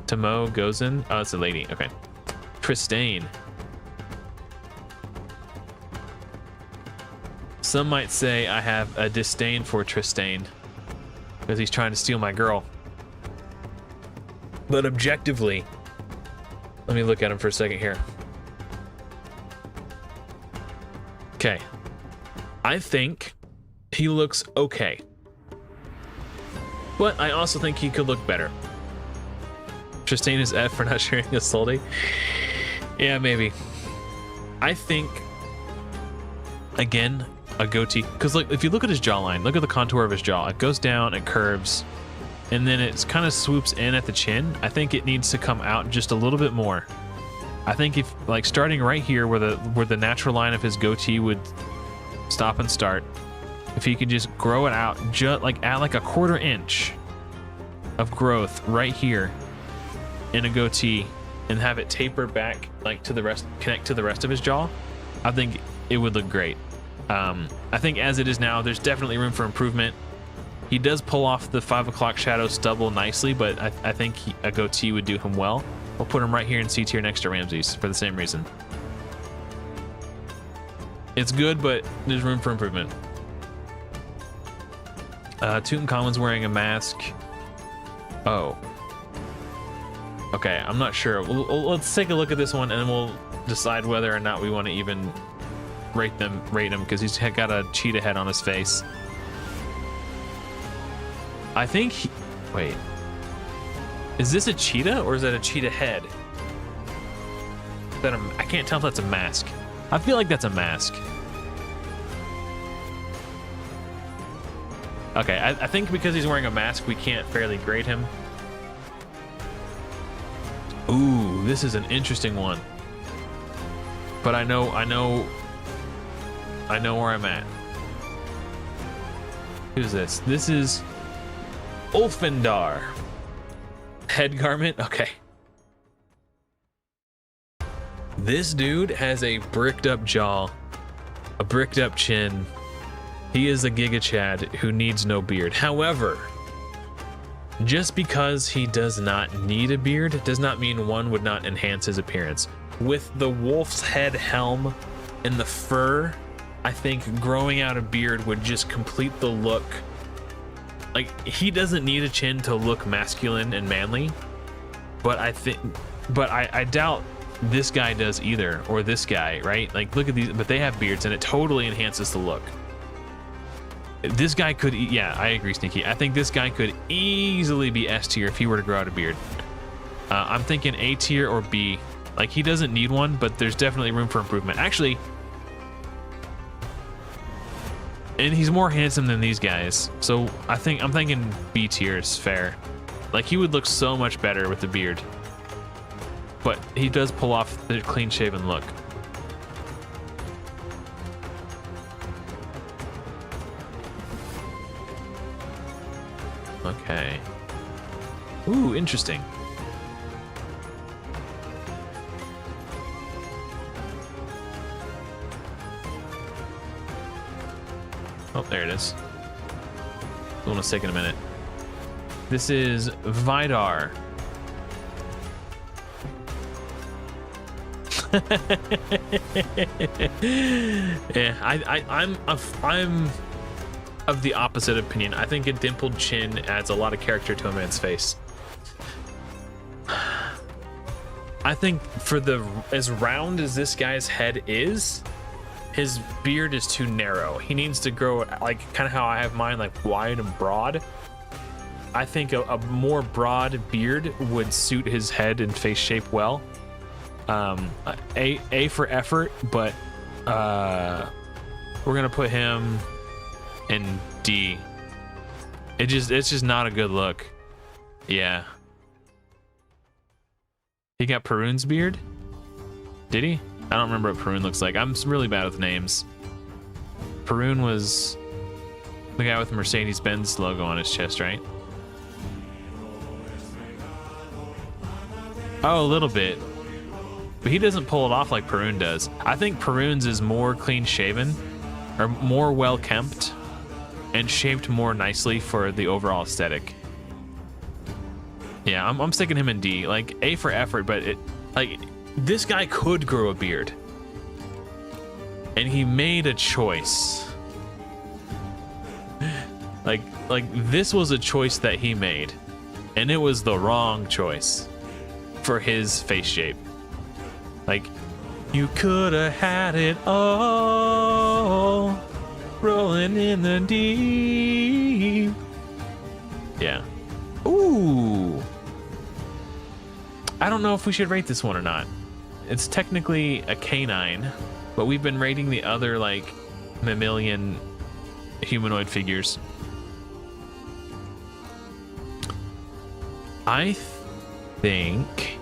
Tomo Gozen? Oh, it's a lady. Okay. Tristane. Some might say I have a disdain for Tristane because he's trying to steal my girl. But objectively, let me look at him for a second here. Okay. I think he looks okay. But I also think he could look better. Tristane is F for not sharing a Ltd. Yeah, maybe. I think, again, a goatee, because like if you look at his jawline, look at the contour of his jaw. It goes down, it curves, and then it kind of swoops in at the chin. I think it needs to come out just a little bit more. I think if like starting right here where the natural line of his goatee would stop and start, if he could just grow it out, just like add like a 1/4 inch of growth right here in a goatee and have it taper back like to the rest, connect to the rest of his jaw, I think it would look great. I think as it is now, there's definitely room for improvement. He does pull off the 5 o'clock shadow stubble nicely, but I think a goatee would do him well. We'll put him right here in C tier next to Ramses for the same reason. It's good, but there's room for improvement. Tutankhamun's wearing a mask. Oh. Okay, I'm not sure. Let's take a look at this one and then we'll decide whether or not we want to even rate him because he's got a cheetah head on his face. I think wait, is this a cheetah or is that a cheetah head? I can't tell if that's a mask. I feel like that's a mask. Okay, I think because he's wearing a mask we can't fairly grade him. Ooh, this is an interesting one, but I know where I'm at. Who's this? This is Ulfindar. Head garment? Okay. This dude has a bricked up jaw, a bricked up chin. He is a Giga Chad who needs no beard. However, just because he does not need a beard does not mean one would not enhance his appearance. With the wolf's head helm and the fur, I think growing out a beard would just complete the look. Like, he doesn't need a chin to look masculine and manly, but I doubt this guy does either, or this guy, right? Like, look at these, but they have beards and it totally enhances the look. This guy could, yeah, I agree, Sneaky. I think this guy could easily be S tier if he were to grow out a beard. I'm thinking A tier or B. Like, he doesn't need one, but there's definitely room for improvement. Actually, and he's more handsome than these guys, so I'm thinking B tier is fair. Like, he would look so much better with the beard, but he does pull off the clean-shaven look. Okay. Ooh, interesting. Oh, there it is. The one was taking a minute. This is Vidar. Yeah, I'm of the opposite opinion. I think a dimpled chin adds a lot of character to a man's face. I think for as round as this guy's head is, his beard is too narrow. He needs to grow like kind of how I have mine, like wide and broad. I think a more broad beard would suit his head and face shape well. A for effort, but we're gonna put him in D. It's just not a good look. Yeah. He got Perun's beard? Did he? I don't remember what Perun looks like. I'm really bad with names. Perun was the guy with the Mercedes-Benz logo on his chest, right? Oh, a little bit. But he doesn't pull it off like Perun does. I think Perun's is more clean-shaven, or more well-kempt, and shaped more nicely for the overall aesthetic. Yeah, I'm sticking him in D. Like, A for effort, but this guy could grow a beard. And he made a choice. Like this was a choice that he made. And it was the wrong choice for his face shape. Like, you could have had it all, rolling in the deep. Yeah. Ooh. I don't know if we should rate this one or not. It's technically a canine, but we've been rating the other, like, mammalian humanoid figures. I think...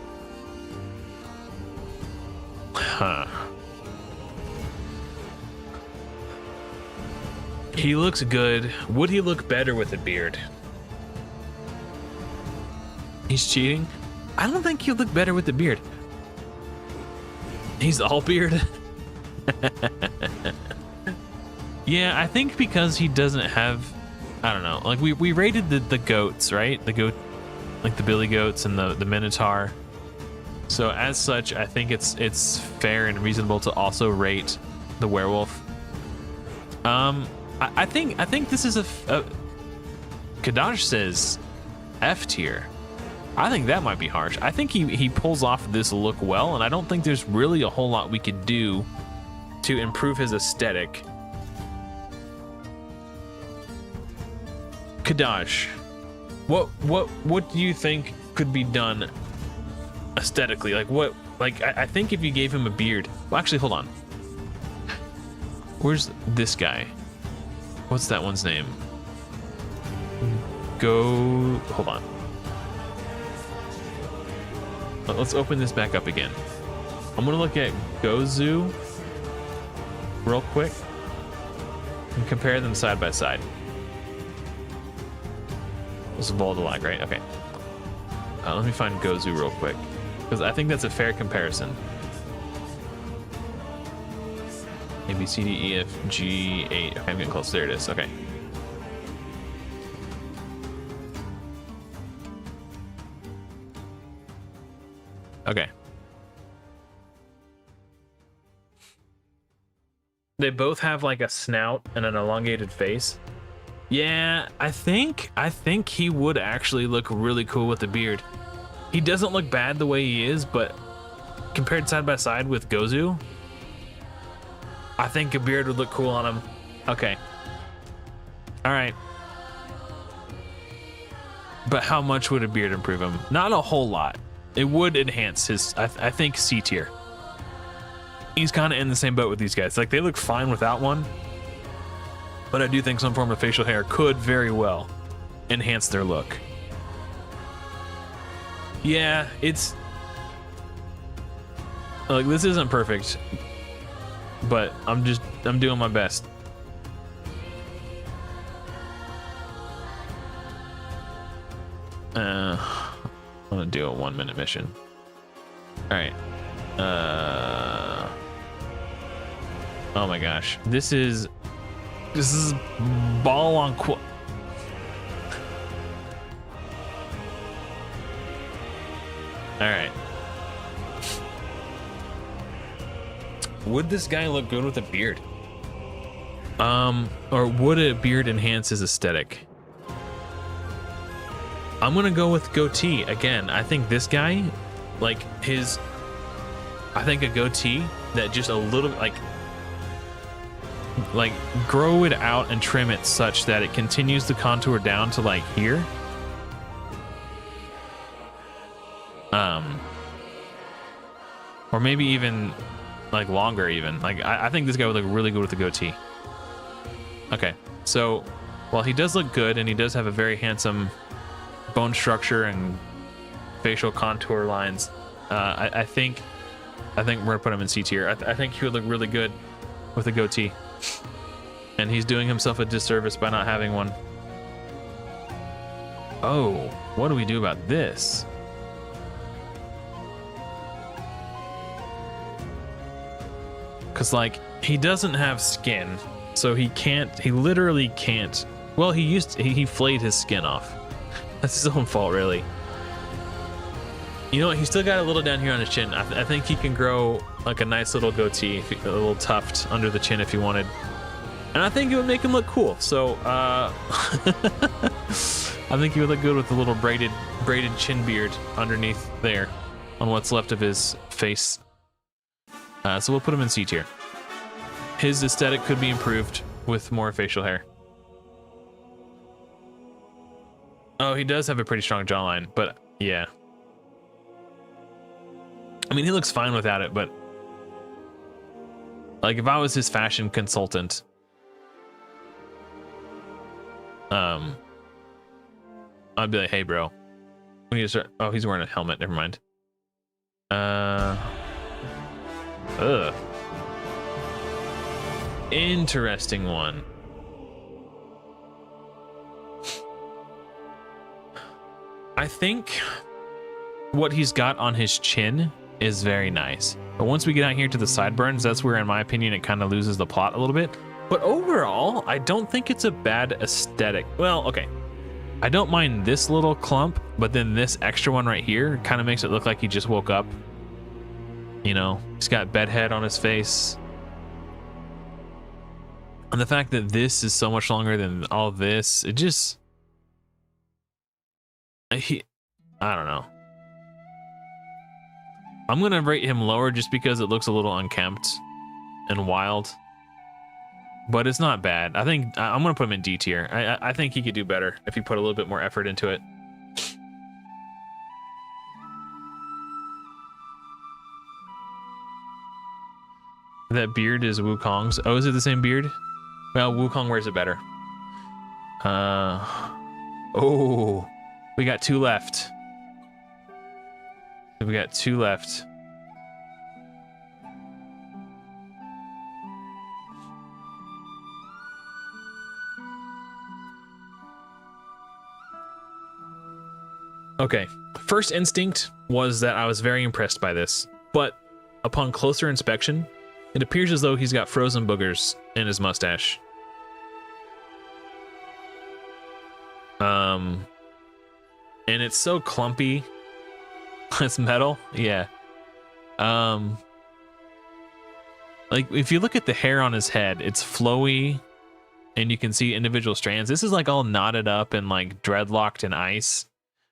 He looks good. Would he look better with a beard? He's cheating? I don't think he'll look better with the beard. He's all beard. Yeah, I think because he doesn't have, I don't know, like we rated the goats, right? The goat, like the billy goats and the minotaur. So as such, I think it's fair and reasonable to also rate the werewolf. I think this is a Kadash says F tier. I think that might be harsh. I think he pulls off this look well, and I don't think there's really a whole lot we could do to improve his aesthetic. Kadash, what do you think could be done aesthetically? I think if you gave him a beard. Well, actually, hold on. Where's this guy? What's that one's name? Hold on. Let's open this back up again. I'm gonna look at Gozu real quick and compare them side by side. This is Voldalag, right? Okay. Let me find Gozu real quick, because I think that's a fair comparison. A, B, C, D, E, F, G, H. Okay, I'm getting close. There it is. Okay. Okay. They both have like a snout and an elongated face. Yeah, I think he would actually look really cool with the beard. He doesn't look bad the way he is, but compared side by side with Gozu, I think a beard would look cool on him. Okay. All right. But how much would a beard improve him? Not a whole lot. It would enhance his, I think, C tier. He's kind of in the same boat with these guys. Like, they look fine without one, but I do think some form of facial hair could very well enhance their look. Yeah, it's like, this isn't perfect, but I'm doing my best. I'm gonna do a 1 minute mission. All right. Oh my gosh, this is ball on qu. All right. Would this guy look good with a beard? Or would a beard enhance his aesthetic? I'm gonna go with goatee again. I think this guy, like, his I think a goatee that just a little like grow it out and trim it such that it continues the contour down to like here. Or maybe even like longer even. Like I think this guy would look really good with a goatee. Okay, so while he does look good and he does have a very handsome bone structure and facial contour lines, I think we're gonna put him in C tier. I think he would look really good with a goatee, and he's doing himself a disservice by not having one. Oh, what do we do about this? Because like he doesn't have skin, so he literally can't. Well, he flayed his skin off. That's his own fault, really. You know what? He still got a little down here on his chin. I think he can grow like a nice little goatee, a little tuft under the chin if he wanted. And I think it would make him look cool. So I think he would look good with a little braided chin beard underneath there on what's left of his face. So we'll put him in C tier. His aesthetic could be improved with more facial hair. Oh, he does have a pretty strong jawline, but yeah. I mean, he looks fine without it, but like if I was his fashion consultant, I'd be like, hey bro, we need to start. Oh, he's wearing a helmet, never mind. Interesting one. I think what he's got on his chin is very nice, but once we get out here to the sideburns, that's where, in my opinion, it kind of loses the plot a little bit. But overall, I don't think it's a bad aesthetic. Well, okay, I don't mind this little clump, but then this extra one right here kind of makes it look like he just woke up. You know, he's got bedhead on his face. And the fact that this is so much longer than all this, it just... I don't know. I'm gonna rate him lower just because it looks a little unkempt and wild. But it's not bad. I think I'm gonna put him in D tier. I think he could do better if he put a little bit more effort into it. That beard is Wukong's. Oh, is it the same beard? Well, Wukong wears it better. Oh, we got two left. We got two left. Okay, first instinct was that I was very impressed by this, but upon closer inspection, it appears as though he's got frozen boogers in his mustache. And it's so clumpy. It's metal, yeah. Like if you look at the hair on his head, it's flowy, and you can see individual strands. This is like all knotted up and like dreadlocked in ice.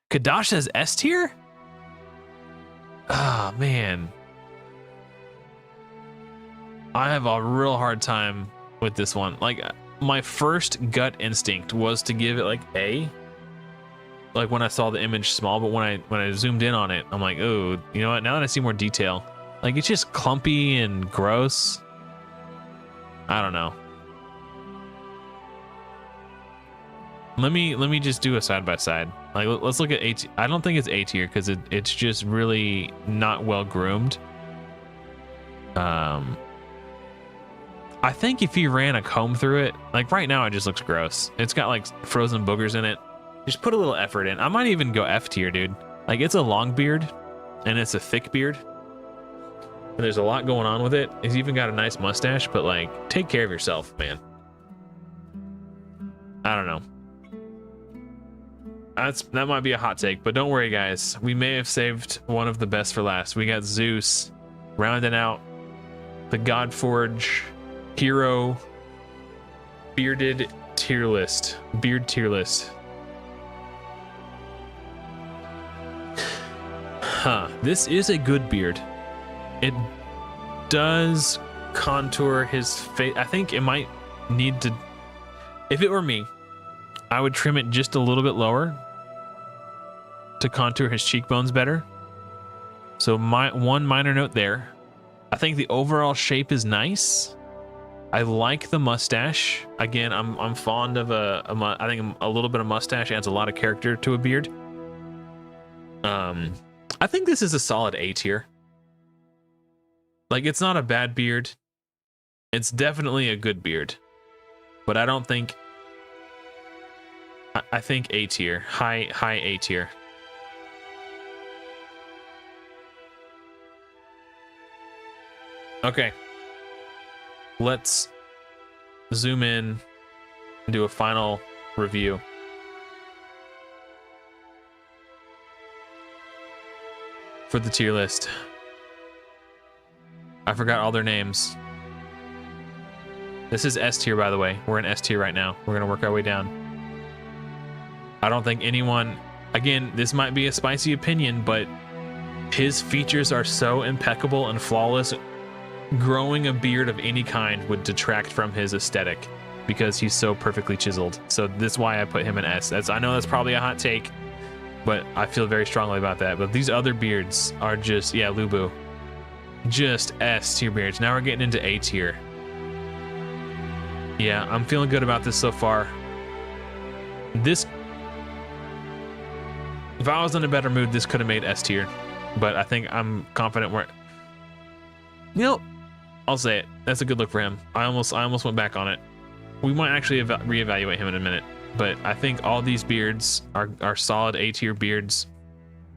Kadash says S tier? Ah, man. I have a real hard time with this one. Like my first gut instinct was to give it like A. Like when I saw the image small, but when I zoomed in on it, I'm like, oh, you know what? Now that I see more detail, like it's just clumpy and gross. I don't know. Let me just do a side by side. Like let's look at A tier. I don't think it's A tier because it's just really not well groomed. I think if you ran a comb through it, like right now, it just looks gross. It's got like frozen boogers in it. Just put a little effort in. I might even go F tier, dude. Like it's a long beard and it's a thick beard. And there's a lot going on with it. He's even got a nice mustache, but like take care of yourself, man. I don't know. That might be a hot take, but don't worry guys. We may have saved one of the best for last. We got Zeus rounding out the Godforge hero bearded tier list. Beard tier list. Huh, this is a good beard. It does contour his face. I think it might need to, if it were me, I would trim it just a little bit lower to contour his cheekbones better. So one minor note there. I think the overall shape is nice. I like the mustache. Again, I'm fond of I think a little bit of mustache adds a lot of character to a beard. I think this is a solid A tier. Like, it's not a bad beard. It's definitely a good beard. But I don't think... I think A tier. High A tier. Okay. Let's zoom in and do a final review. For the tier list. I forgot all their names. This is S tier, by the way. We're in S tier right now. We're gonna work our way down. I don't think anyone, again, this might be a spicy opinion, but his features are so impeccable and flawless. Growing a beard of any kind would detract from his aesthetic because he's so perfectly chiseled. So this is why I put him in S. I know that's probably a hot take, but I feel very strongly about that. But these other beards are just, yeah, Lubu. Just S tier beards. Now we're getting into A tier. Yeah, I'm feeling good about this so far. This, if I was in a better mood, this could have made S tier, but I think I'm confident we're, you know, I'll say it. That's a good look for him. I almost went back on it. We might actually reevaluate him in a minute, but I think all these beards are solid A tier beards.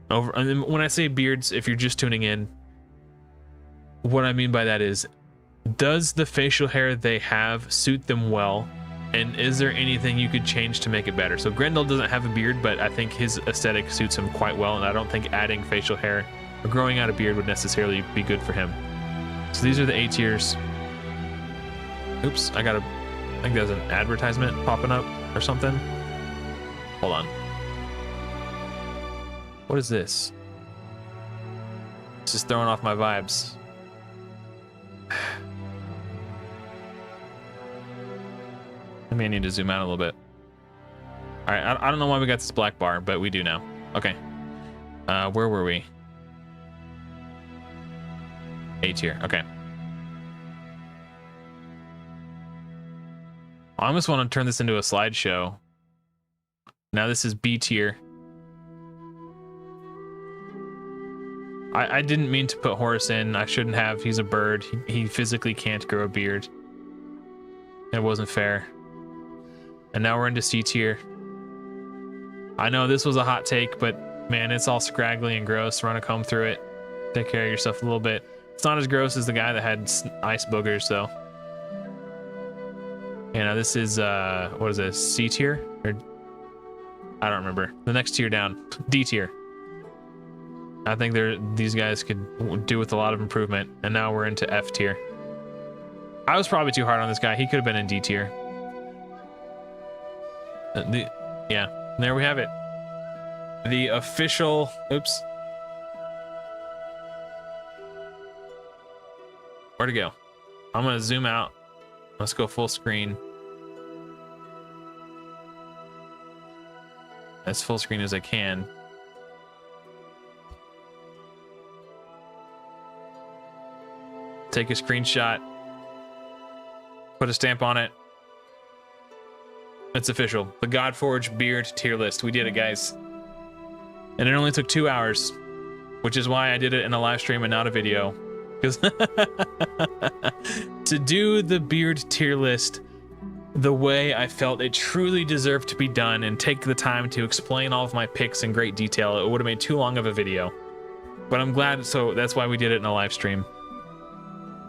And when I say beards, if you're just tuning in, what I mean by that is, does the facial hair they have suit them well? And is there anything you could change to make it better? So Grendel doesn't have a beard, but I think his aesthetic suits him quite well, and I don't think adding facial hair or growing out a beard would necessarily be good for him. So these are the A tiers. Oops, I think there's an advertisement popping up or something. Hold on. What is this? This is throwing off my vibes. Maybe I need to zoom out a little bit. All right, I don't know why we got this black bar, but we do now. Okay. Where were we? A tier. Okay. I almost want to turn this into a slideshow. Now this is B tier. I didn't mean to put Horus in. I shouldn't have. He's a bird. He physically can't grow a beard. It wasn't fair. And now we're into C tier. I know this was a hot take, but man, it's all scraggly and gross. Run a comb through it. Take care of yourself a little bit. It's not as gross as the guy that had ice boogers, though. Yeah, now this is, what is this? C tier? Or, I don't remember. The next tier down. D tier. I think these guys could do with a lot of improvement. And now we're into F tier. I was probably too hard on this guy. He could have been in D tier. Yeah, there we have it. The official, oops. Where'd it go? I'm gonna zoom out. Let's go full screen. As full screen as I can. Take a screenshot. Put a stamp on it. It's official. The Godforge beard tier list. We did it, guys. And it only took 2 hours, which is why I did it in a live stream and not a video. Because to do the beard tier list the way I felt it truly deserved to be done and take the time to explain all of my picks in great detail, it would have made too long of a video. But I'm glad, so that's why we did it in a live stream.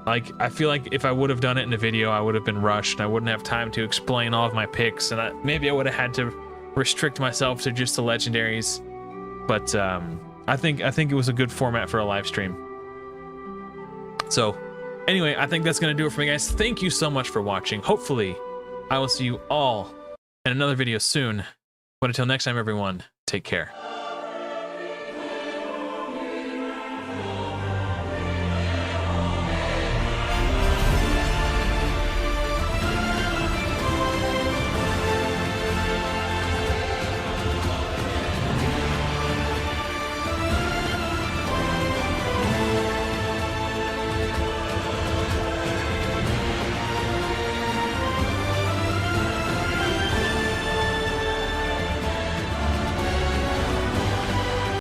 Like, I feel like if I would have done it in a video, I would have been rushed and I wouldn't have time to explain all of my picks, and maybe I would have had to restrict myself to just the legendaries. But I think it was a good format for a live stream. So anyway, I think that's gonna do it for me, guys. Thank you so much for watching. Hopefully I will see you all in another video soon. But until next time, everyone, take care.